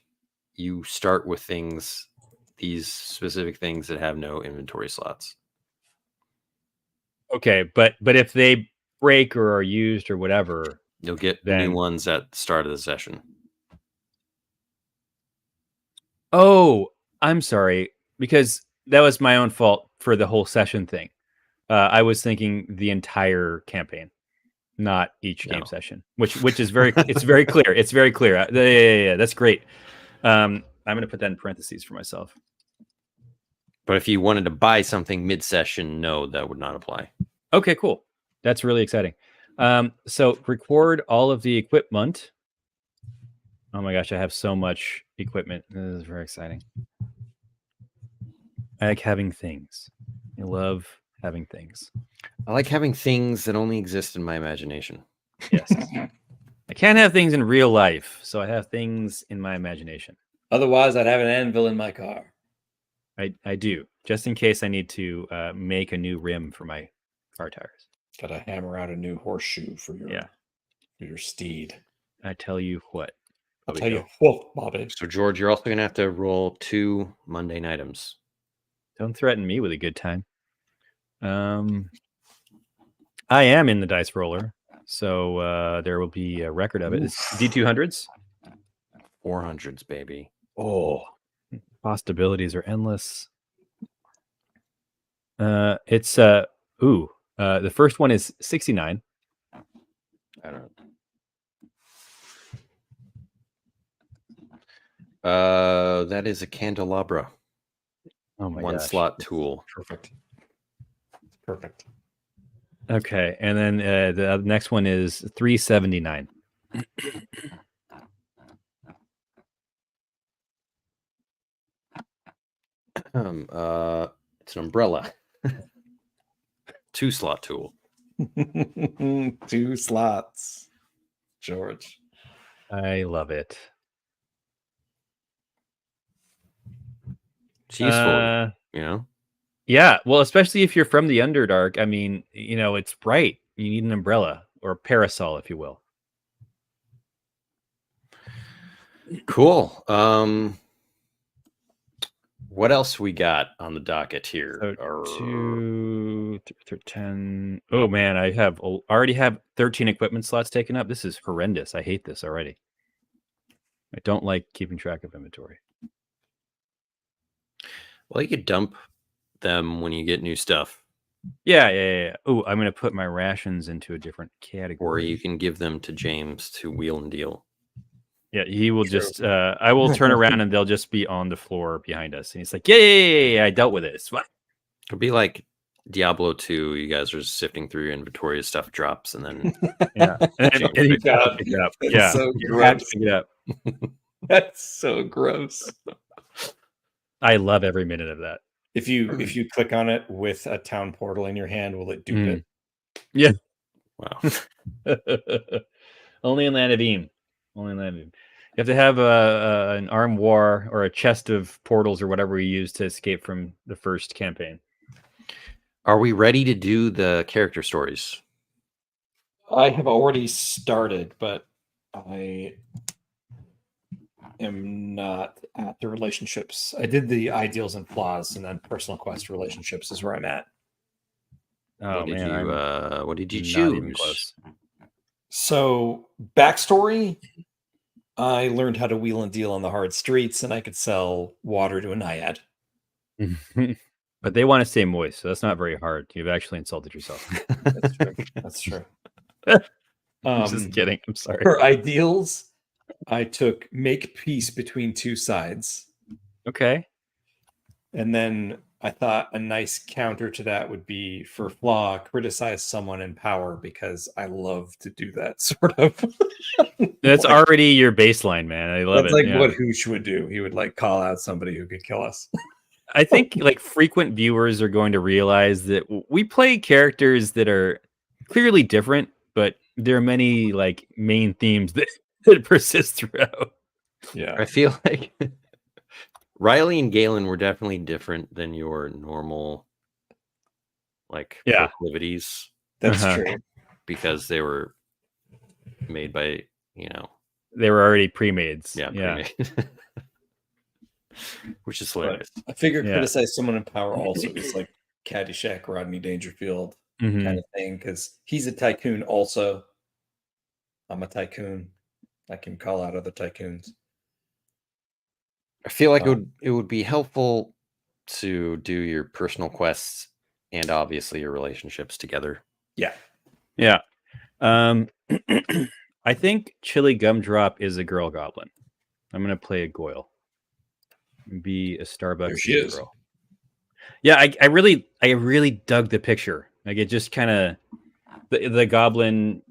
You start with these specific things that have no inventory slots. Okay, but if they break or are used or whatever, you'll get then... new ones at the start of the session. Oh, I'm sorry, because that was my own fault for the whole session thing. I was thinking the entire campaign, not each game session, which is very it's very clear. It's very clear. Yeah, that's great. I'm going to put that in parentheses for myself. But if you wanted to buy something mid-session, no, that would not apply. Okay, cool. That's really exciting. So record all of the equipment. Oh my gosh, I have so much equipment. This is very exciting. I like having things. I love having things. I like having things that only exist in my imagination. Yes. I can't have things in real life, so I have things in my imagination. Otherwise, I'd have an anvil in my car. I do, just in case I need to make a new rim for my car tires. Gotta hammer out a new horseshoe for your steed. I tell you what. I'll tell you what, Bobby. So, George, you're also going to have to roll 2 mundane items. Don't threaten me with a good time. I am in the dice roller, so there will be a record of it. It's D200s? 400s, baby. Oh, possibilities are endless. It's the first one is 69. I don't know. That is a candelabra. Oh my One gosh. slot tool. Perfect. Okay, and then the next one is 379. It's an umbrella. 2 slot tool. 2 slots. George. I love it. It's useful, you know? Yeah, well, especially if you're from the Underdark. I mean, you know, it's bright. You need an umbrella or a parasol, if you will. Cool. What else we got on the docket here? So 2, 10. Oh man, I already have 13 equipment slots taken up. This is horrendous. I hate this already. I don't like keeping track of inventory. Well, you could dump them when you get new stuff. Yeah. Oh, I'm going to put my rations into a different category. Or you can give them to James to wheel and deal. Yeah, he will just, I will turn around and they'll just be on the floor behind us. And he's like, yeah, I dealt with it. What? It'll be like Diablo 2. You guys are sifting through your inventory as stuff drops and then... Yeah. And he got to pick it up. Yeah. So you have to pick it up. That's so gross. I love every minute of that. If you click on it with a town portal in your hand, will it dupe it? Yeah. Wow. Only in Land of Eam. Only in Land of Eam. You have to have an armoire or a chest of portals or whatever we use to escape from the first campaign. Are we ready to do the character stories? I have already started, but I am not at the relationships. I did the ideals and flaws, and then personal quest relationships is where I'm at. Oh man, what did you choose? Not even close. So backstory, I learned how to wheel and deal on the hard streets, and I could sell water to a naiad. But they want to stay moist, so that's not very hard. You've actually insulted yourself. That's true. That's true. Just kidding. I'm sorry. For ideals, I took make peace between 2 sides. Okay. And then I thought a nice counter to that would be for flaw, criticize someone in power, because I love to do that sort of. That's already your baseline, man. I love it. That's like what Hoosh would do. He would like call out somebody who could kill us. I think like frequent viewers are going to realize that we play characters that are clearly different, but there are many like main themes that persist throughout. Yeah. I feel like Riley and Galen were definitely different than your normal proclivities. That's true. Because they were made by, they were already pre-mades. Yeah. Pre-made. Which is hilarious. But I figure criticize someone in power also is like Caddyshack, Rodney Dangerfield kind of thing, because he's a tycoon also. I'm a tycoon. I can call out other tycoons. I feel like it would be helpful to do your personal quests and obviously your relationships together. Yeah. Yeah. I think Chili Gumdrop is a girl goblin. I'm gonna play a Goyle. Be a Starbucks girl. Yeah, I really dug the picture. Like it just kind of the goblin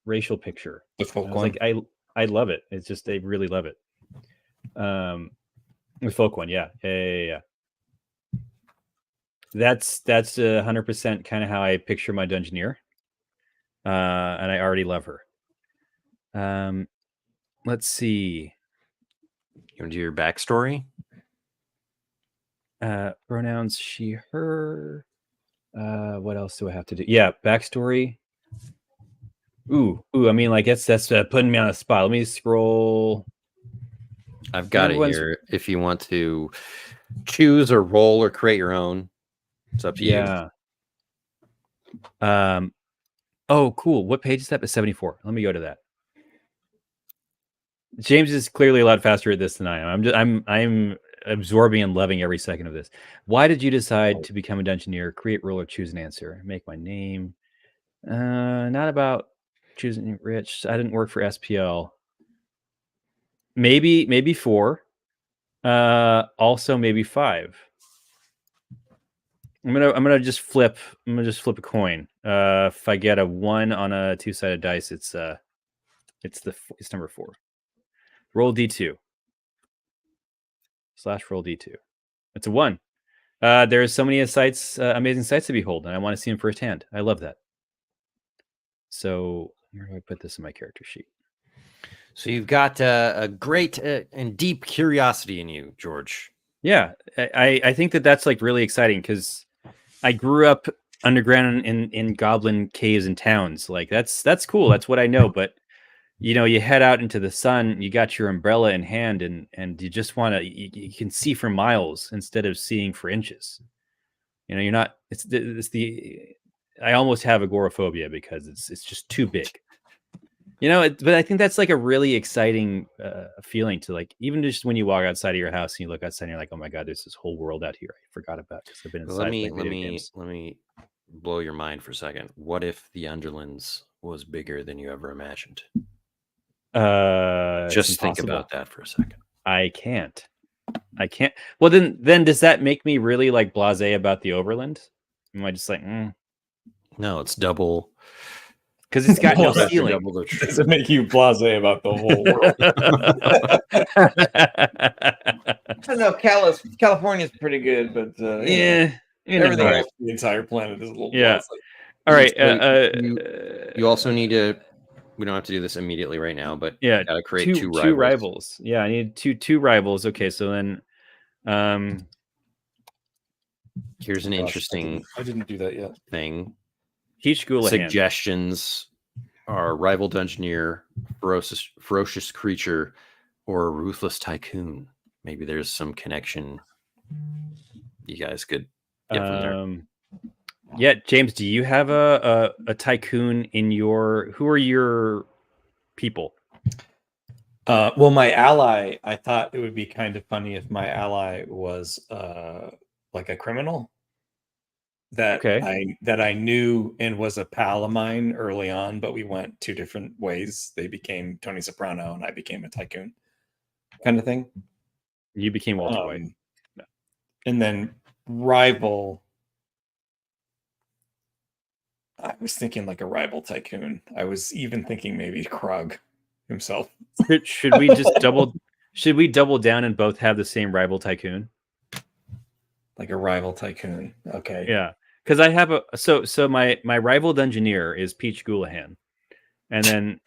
racial picture. The folk one. Like I love it. It's just I really love it. The folk one, yeah. That's 100% kind of how I picture my Dungeoneer, and I already love her. Let's see. You want to do your backstory? Pronouns she, her. What else do I have to do? Yeah, backstory. Ooh. I mean, like that's putting me on a spot. Let me scroll. I've got it here. If you want to choose or roll or create your own, it's up to you. Oh, cool. What page is that? 74. Let me go to that. James is clearly a lot faster at this than I am. I'm absorbing and loving every second of this. Why did you decide to become a Dungeoneer? Create role or choose an answer. Make my name. Not about choosing rich. I didn't work for SPL. Maybe 4. Also maybe 5. I'm gonna just flip a coin. If I get a 1 on a 2-sided dice, it's number 4. Roll D2. / roll D2. It's a 1. There's so many amazing sights to behold, and I want to see them firsthand. I love that. So where do I put this in my character sheet? So you've got a great and deep curiosity in you, George. Yeah, I think that's like really exciting because I grew up underground in goblin caves and towns. Like that's cool. That's what I know. But you head out into the sun. You got your umbrella in hand, and you just want to. You can see for miles instead of seeing for inches. You're not. It's the. I almost have agoraphobia because it's just too big. But I think that's like a really exciting feeling to like, even just when you walk outside of your house and you look outside and you're like, oh my God, there's this whole world out here I forgot about because I've been inside. Let me blow your mind for a second. What if the Underlands was bigger than you ever imagined? Just think about that for a second. I can't. Well, then does that make me really like blasé about the Overland? Am I just like, No, it's double. Because it's got no ceiling. Does it make you blasé about the whole world? I don't know. California's pretty good, but everything else, the entire planet is a little blasé. All right. You also need to. We don't have to do this immediately right now, but yeah, you gotta create two rivals. Yeah, I need two rivals. Okay, so then, here's an interesting. I didn't do that yet. Thing. Teach Ghoulahan. Suggestions are rival Dungeoneer, ferocious creature, or a ruthless tycoon. Maybe there's some connection you guys could get from there. Yeah, James, do you have a tycoon in your? Who are your people? Well, my ally. I thought it would be kind of funny if my ally was like a criminal. That I knew and was a pal of mine early on, but we went 2 different ways. They became Tony Soprano, and I became a tycoon, kind of thing. You became Walter White, and then rival. I was thinking like a rival tycoon. I was even thinking maybe Krug himself. Should we just double? Should we double down and both have the same rival tycoon? Like a rival tycoon. Okay. Yeah. Because I have so my rival Dungeoneer is Peach Ghoulahan. And then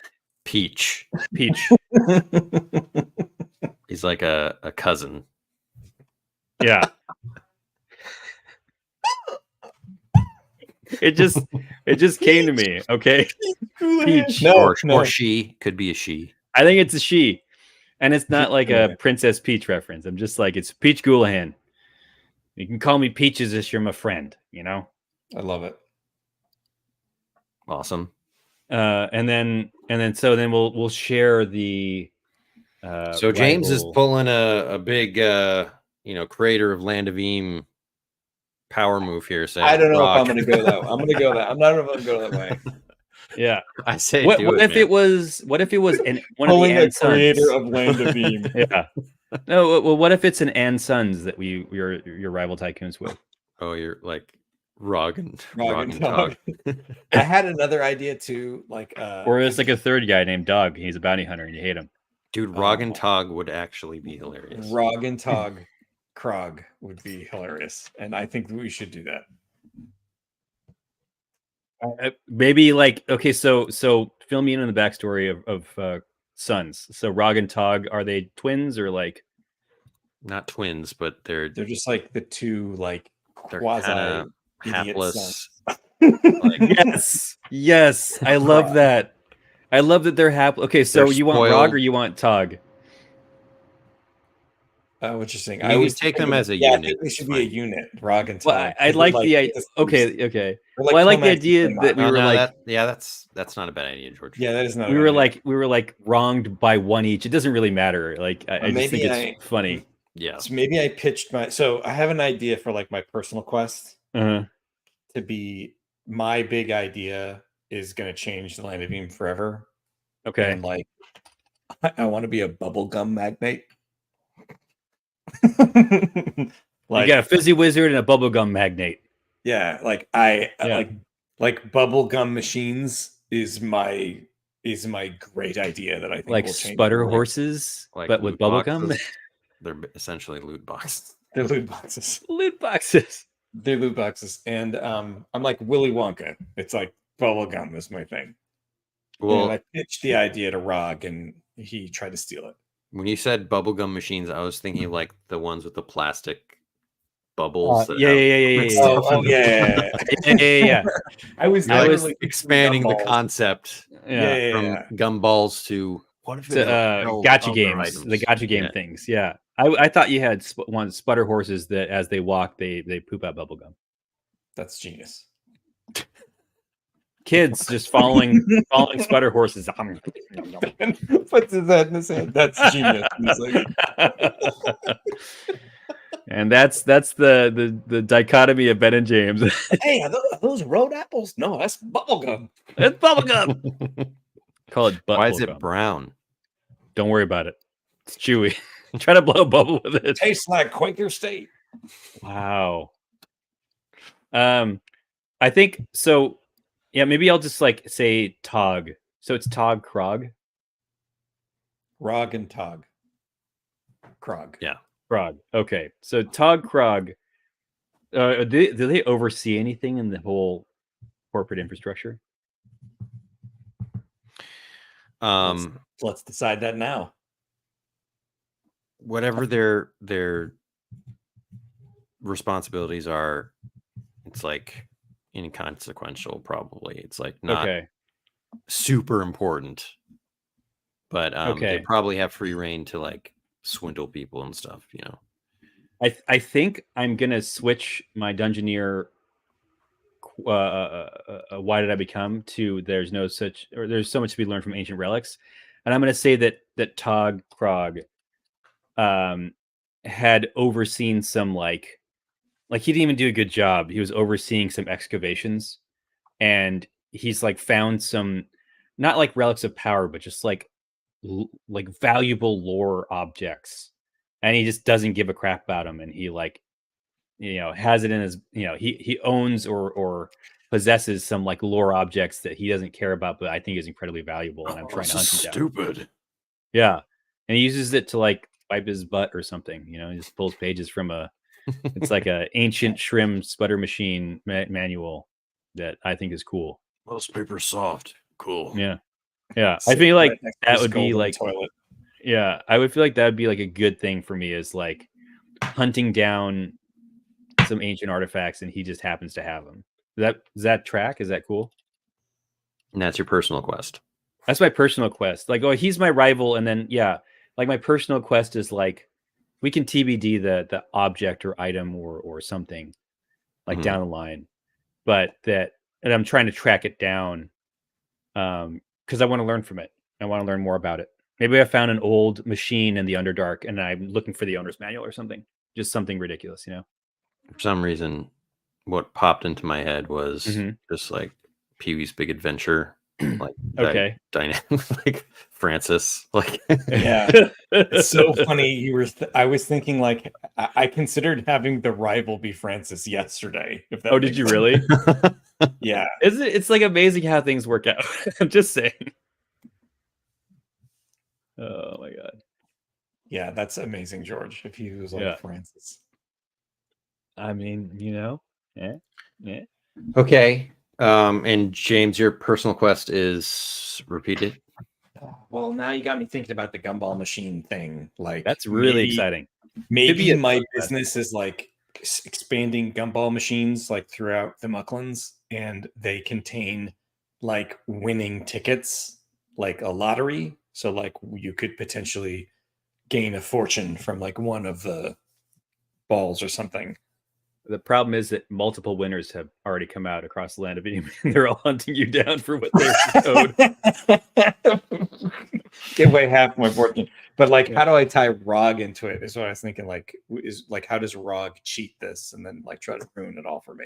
Peach. He's like a cousin. Yeah. It just came to me. Okay, Peach No, or she could be a she. I think it's a she, and it's not like a Houlihan. Princess Peach reference. I'm just like, it's Peach Houlihan. You can call me Peaches if you're my friend. You know. I love it. Awesome. And then we'll share the. So James is rival- pulling a big creator of Land of Eam power move here. Saying, I don't know rock. if I'm going to go that way. I'm going to go that. I'm not going to go that way. Yeah. I say, What do if man. it was? What if it was one Pulling of the the creator Ansons? of Land of Eam. Yeah. No. Well, what if it's an Ansons that your rival tycoons with? Oh, you're like Rog and Tog. I had another idea too, like Or it's like a third guy named Dog. He's a bounty hunter, and you hate him. dude. Rog and Tog would actually be hilarious. Rog and Tog Krog would be hilarious, and I think we should do that. Maybe like, okay, so fill me in on the backstory of sons. So Rog and Tog, are they twins or like? Not twins, but they're just like the two like they're quasi kinda idiot hapless. Yes, I love that. I love that they're happy. Okay, so They're you want Rog spoiled. or you want Tog? What you're saying? I always take them as a I unit. think they should It's be a fine. unit. Rog and Tog. Well, I like the idea. Okay. Well, I like the idea that we were like, that's not a bad idea, George. yeah, that is not. we were like wronged by one each. It doesn't really matter. Like I just think it's funny. Yeah. So maybe I pitched I have an idea for like my personal quest Uh-huh. to be my big idea is going to change the Land of Eam forever. Okay. And like, I want to be a bubblegum magnate. Like, you got a fizzy wizard and a bubblegum magnate. Yeah, like like bubblegum machines is my great idea that I think Like will change sputter everything. horses, Like but with loot bubblegum. boxes. They're essentially loot boxes. They're loot boxes. Loot boxes. They're loot boxes, and I'm like Willy Wonka. It's like bubblegum is my thing. Well, and I pitched the idea to Rog, and he tried to steal it. when you said bubblegum machines, I was thinking like the ones with the plastic bubbles. Yeah. Yeah. I was expanding the concept from gumballs to what if gotcha games, the gotcha game things. Yeah, I thought you had one sputter horses that as they walk, they poop out bubblegum. That's genius. Kids just following sputter horses. Puts his head in his hand. That's genius. And that's the dichotomy of Ben and James. Hey, are those road apples? No, that's bubblegum. It's bubblegum. Call it butt. Why is it brown? Don't worry about it. It's chewy. Try to blow a bubble with it. Tastes like Quaker State. Wow. I think so. Yeah, maybe I'll just like say Tog. So it's Tog Krog. Rog and Tog. Krog. Yeah. Krog. Okay. So Tog Krog. Do they oversee anything in the whole corporate infrastructure? Let's decide that now. Whatever their responsibilities are, it's like inconsequential. Probably it's like not super important, but they probably have free reign to like swindle people and stuff. You know, I think I'm gonna switch my Dungeoneer. Why did I become to there's so much to be learned from ancient relics, and I'm going to say that Tog Krog had overseen some like he didn't even do a good job. He was overseeing some excavations, and he's like found some not like relics of power, but just like valuable lore objects, and he just doesn't give a crap about them, and he like has it in his, he owns or possesses some like lore objects that he doesn't care about, but I think is incredibly valuable. And I'm trying to hunt him down. Stupid. Yeah. And he uses it to like wipe his butt or something, he just pulls pages from it's like a ancient shrimp sputter machine manual that I think is cool. Most paper's soft. Cool. Yeah. Yeah. I feel like that would be like, yeah, I would feel like that would be like a good thing for me is like hunting down some ancient artifacts and he just happens to have them. Does that track? Is that cool? And that's your personal quest. That's my personal quest. Like, oh, he's my rival, and then like my personal quest is like we can TBD the object or item or something like down the line, but and I'm trying to track it down because I want to learn from it. I want to learn more about it. Maybe I found an old machine in the Underdark and I'm looking for the owner's manual or something. Just something ridiculous, you know? For some reason, what popped into my head was just like Pee-wee's Big Adventure, like okay, dynamic, like Francis, like yeah. It's so funny. I was thinking like I considered having the rival be Francis yesterday. If that did you really? Yeah, it's like amazing how things work out. I'm just saying. Oh my god. Yeah, that's amazing, George. If he was like Francis. I mean, yeah. Okay. And James, your personal quest is repeated. Well, now you got me thinking about the gumball machine thing. Like that's really exciting. Maybe my business is like expanding gumball machines like throughout the Mucklands, and they contain like winning tickets, like a lottery. So like you could potentially gain a fortune from like one of the balls or something. The problem is that multiple winners have already come out across the land of Eden, and they're all hunting you down for what they're owed. Give away half my fortune. But like, how do I tie ROG into it? Is what I was thinking. Like, how does ROG cheat this and then like try to ruin it all for me?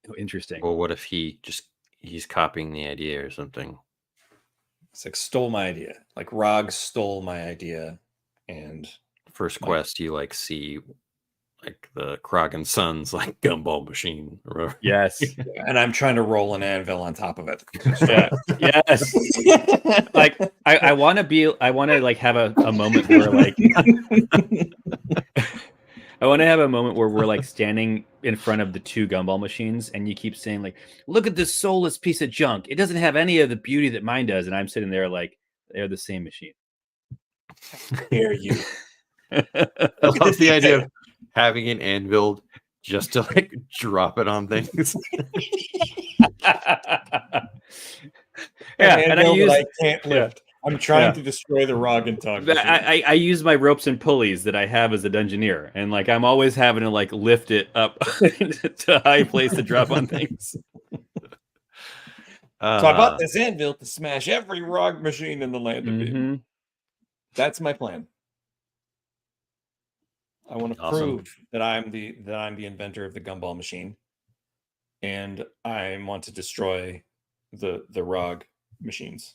Oh, interesting. Well, what if he's copying the idea or something? It's like stole my idea. Like ROG stole my idea, and first quest you like see like the Krog and Sons like gumball machine or whatever. Yes. And I'm trying to roll an anvil on top of it. Yeah. Yes. Like I want to like have a moment where like I want to have a moment where we're like standing in front of the two gumball machines and you keep saying like, look at this soulless piece of junk. It doesn't have any of the beauty that mine does. And I'm sitting there like, they're the same machine. Dare you. I love the idea of having an anvil just to like drop it on things. And I can't lift. I'm trying to destroy the ROG and Tog. I use my ropes and pulleys that I have as a dungeoneer, and like I'm always having to like lift it up to a high place to drop on things. So I bought this anvil to smash every ROG machine in the land of Eden. That's my plan. I want to prove that I'm the inventor of the gumball machine, and I want to destroy the ROG machines.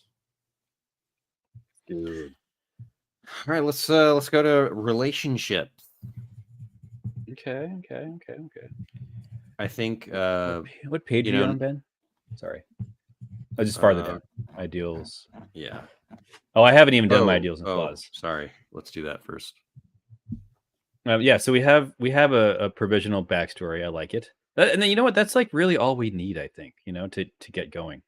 Good. All right, let's go to relationships. Okay. I think what page are you on, Ben? Sorry. Oh, just farther down. Ideals. Yeah. Oh, I haven't even done my ideals and flaws. Sorry. Let's do that first. Yeah, so we have a provisional backstory. I like it. And then you know what? That's like really all we need, I think, to get going.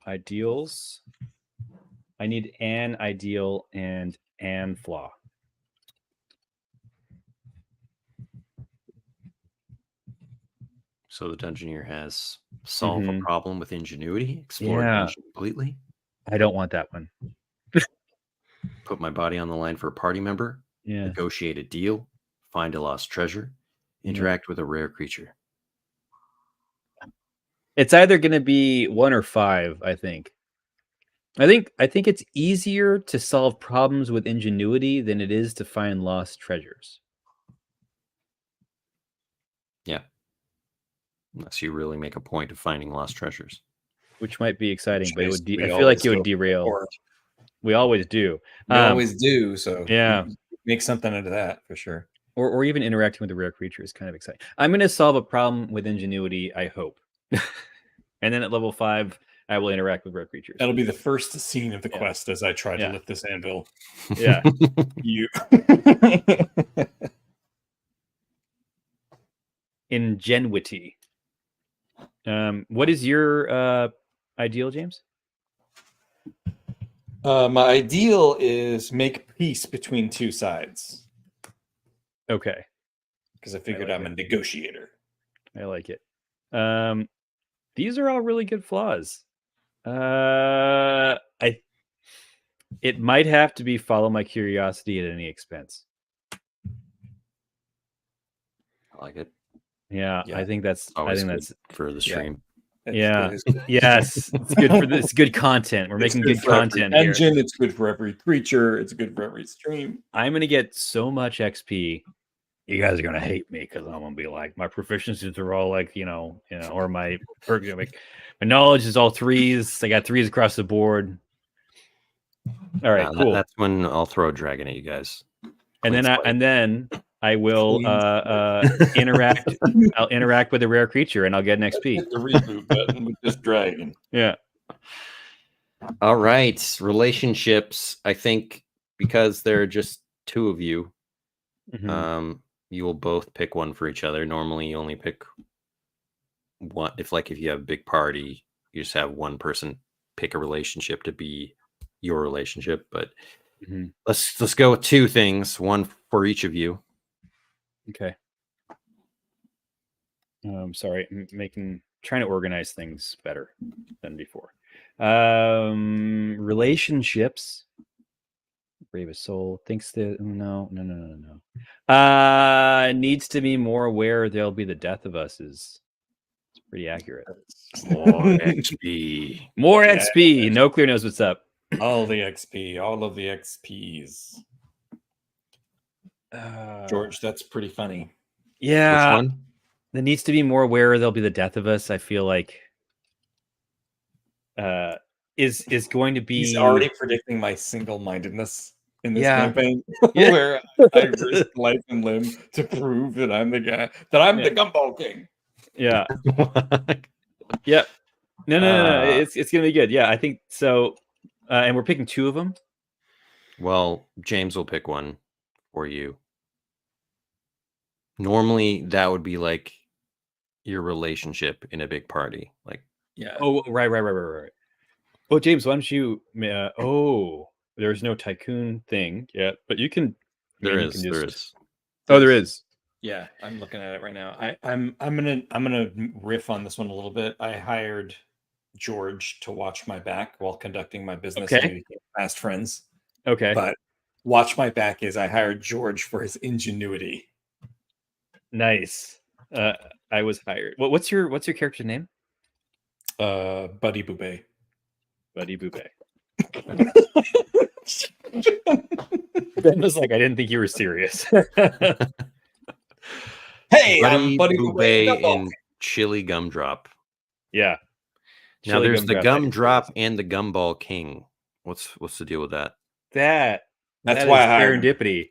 Ideals. I need an ideal and an flaw. So the dungeoneer has solve a problem with ingenuity, explore dungeon completely. I don't want that one. Put my body on the line for a party member. Yeah. Negotiate a deal. Find a lost treasure. Interact with a rare creature. It's either going to be 1 or 5, I think. I think it's easier to solve problems with ingenuity than it is to find lost treasures. Yeah. Unless you really make a point of finding lost treasures. Which might be exciting, but I feel like it would derail. We always do. We always do. So yeah, make something out of that for sure. Or even interacting with a rare creature is kind of exciting. I'm going to solve a problem with ingenuity, I hope. And then at level 5, I will interact with rare creatures. That'll be the first scene of the quest as I try to lift this anvil. Yeah. You. Ingenuity. What is your ideal, James? My ideal is make peace between two sides. Okay. because I figured I'm a negotiator. I like it. These are all really good flaws. It might have to be follow my curiosity at any expense. I like it. Yeah, I think that's Good for the stream. Yes, it's good for this. Good content. We're making good content here. Engine, it's good for every creature. It's good for every stream. I'm gonna get so much XP. You guys are gonna hate me because I'm gonna be like, my proficiencies are all like, or my knowledge is all 3s. I got 3s across the board. All right, cool. That's when I'll throw a dragon at you guys. And then I will interact. I'll interact with a rare creature, and I'll get an XP. The reboot button with this dragon. Yeah. All right, relationships. I think because there are just 2 of you, you will both pick one for each other. Normally, you only pick one. If you have a big party, you just have one person pick a relationship to be your relationship. But let's go with 2 things, one for each of you. Okay. Sorry, I'm trying to organize things better than before. Relationships. Bravest soul thinks that no. Needs to be more aware there'll be the death of us is pretty accurate. More XP. More XP. No Clear knows what's up. All the XP. All of the XPs. George, that's pretty funny. Yeah. Which one? There needs to be more aware there'll be the death of us. I feel like is going to be. He's already predicting my single-mindedness in this campaign, where I risk life and limb to prove that I'm the guy, that I'm the Gumball King. Yeah. Yep. No. It's gonna be good. Yeah, I think so. And we're picking 2 of them. Well, James will pick one for you. Normally, that would be like your relationship in a big party. Like, Oh, right. Oh, James, why don't you? There's no tycoon thing yet, but you can. There is. Oh, there is. Yeah, I'm looking at it right now. I'm gonna riff on this one a little bit. I hired George to watch my back while conducting my business. Okay. And we became fast friends. Okay. But watch my back is I hired George for his ingenuity. Nice. I was hired. What's your character name? Buddy Boubet. Buddy Boubet. Ben was like, I didn't think you were serious. Hey, I'm Buddy Boubet in Chili Gumdrop. Yeah. Now there's the Gumdrop and the Gumball King. What's the deal with that? That's that why is I hired serendipity.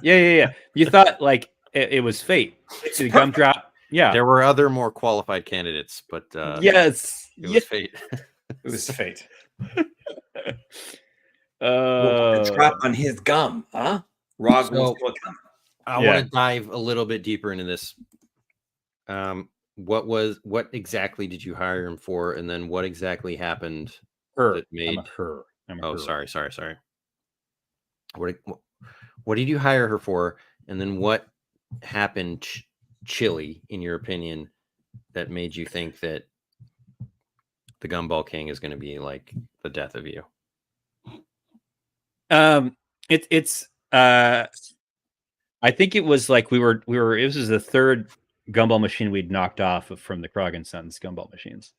Yeah. You thought like it was fate. The Gumdrop. Yeah. There were other more qualified candidates, but yes, it was fate. It was fate. The drop on his gum, huh? Rog So- was looking. I want to dive a little bit deeper into this. What exactly did you hire him for, and then what exactly happened? Her. That made I'm a her. Sorry. What did you hire her for, and then what happened, Chili, in your opinion, that made you think that the Gumball King is going to be like the death of you? I think it was like we were it was the 3rd gumball machine we'd knocked off from the Krog and Sons gumball machines.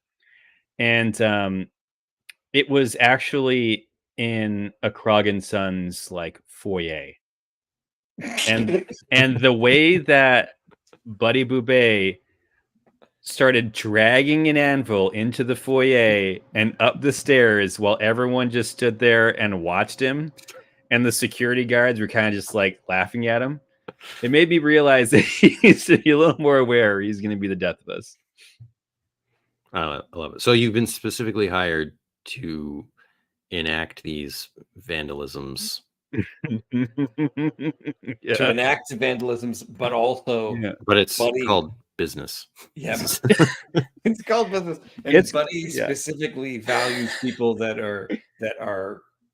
And it was actually in a Krog and Sons like foyer. And the way that Buddy Boubet started dragging an anvil into the foyer and up the stairs while everyone just stood there and watched him, and the security guards were kind of just like laughing at him, it made me realize that he's a little more aware he's going to be the death of us. I love it. So you've been specifically hired to enact these vandalisms. To enact vandalisms, but also But it's Buddy- called business. Yeah, it's called business. And Buddy specifically values people that are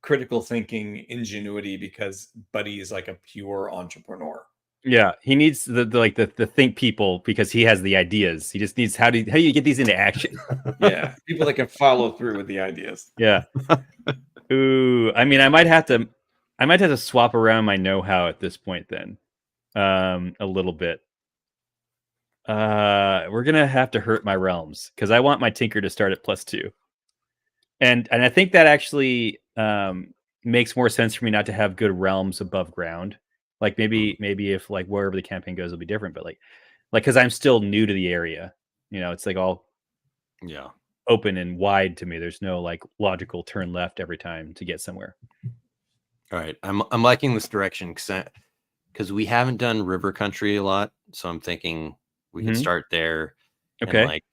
critical thinking, ingenuity, because Buddy is like a pure entrepreneur. Yeah, he needs the think people because he has the ideas. He just needs how do you get these into action? Yeah, people that can follow through with the ideas. Yeah. Ooh, I mean, I might have to swap around my know-how at this point then, a little bit. We're gonna have to hurt my realms because I want my tinker to start at +2, and I think that actually makes more sense for me not to have good realms above ground. Like maybe if like wherever the campaign goes will be different, but like because I'm still new to the area, it's like all open and wide to me. There's no like logical turn left every time to get somewhere. All right, I'm liking this direction because we haven't done river country a lot, so I'm thinking we can start there. Okay, and like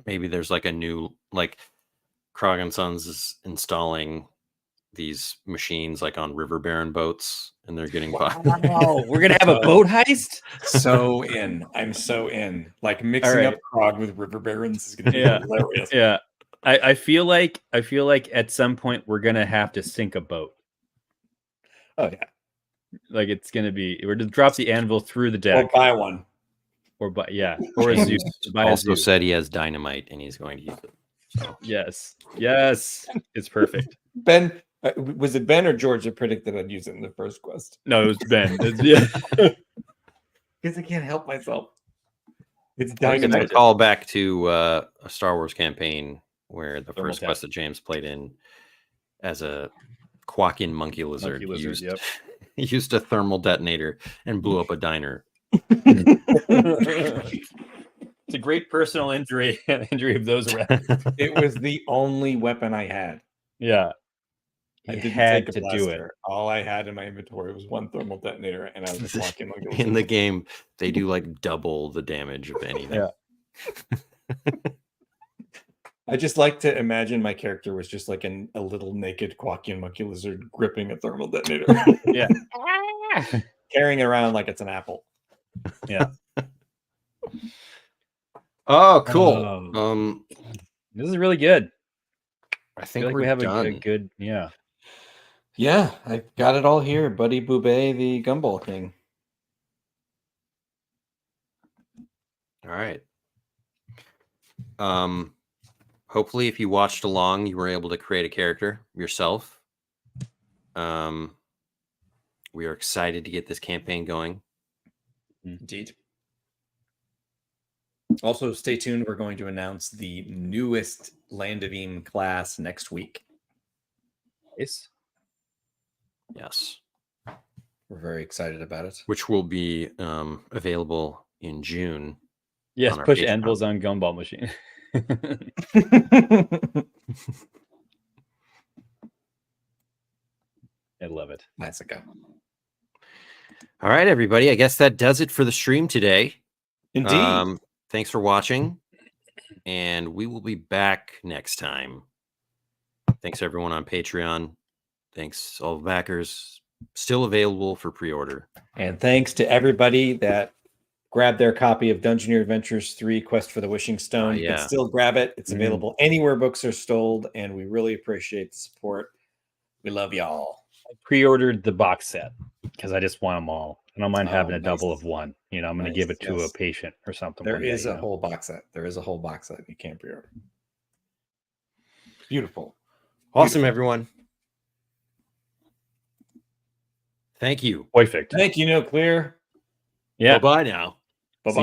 maybe there's like a new like Krog and Sons is installing these machines like on river baron boats, and they're getting wow, we're gonna have a boat heist. So I'm so in. Like mixing up Krog with river barons is gonna be hilarious. Yeah, I feel like at some point we're gonna have to sink a boat. Oh yeah, like it's gonna be we're to drop the anvil through the deck or buy one, or a Zeus. Also said he has dynamite and he's going to use it. So. Yes, it's perfect. Ben. Was it Ben or George that predicted I'd use it in the first quest? No, it was Ben. Because I can't help myself. It's dynamite. To call back to a Star Wars campaign where the first quest that James played in as a Quakian monkey lizard used a thermal detonator and blew up a diner. It's a great personal injury of those around. It was the only weapon I had. Yeah. I had to do it. All I had in my inventory was one thermal detonator, and I was just walking. In the game, they do like double the damage of anything. Yeah. I just like to imagine my character was just like a little naked Quakian monkey lizard gripping a thermal detonator. Yeah. Carrying it around like it's an apple. Yeah. Oh, cool. This is really good. I think like we have a good, yeah. Yeah, I got it all here. Buddy Boubet, the Gumball King. All right. Hopefully, if you watched along, you were able to create a character yourself. We are excited to get this campaign going. Indeed. Also, stay tuned. We're going to announce the newest Land of Eam class next week. Yes. We're very excited about it. Which will be available in June. Yes, push Patreon. Anvils on Gumball Machine. I love it. Let's go. All right, everybody. I guess that does it for the stream today. Indeed. Thanks for watching, and we will be back next time. Thanks, everyone on Patreon. Thanks, all the backers. Still available for pre-order. And thanks to everybody that grabbed their copy of Dungeoneer Adventures 3 Quest for the Wishing Stone. You can still grab it. It's available anywhere books are sold, and we really appreciate the support. We love y'all. I pre-ordered the box set because I just want them all. I don't mind having a double of one. I'm going to give it to a patient or something. There is a whole box set. There is a whole box set you can't pre-order. Beautiful. Awesome, everyone. Thank you. Perfect. Thank you, No Clear. Yeah. Bye-bye now. Bye-bye.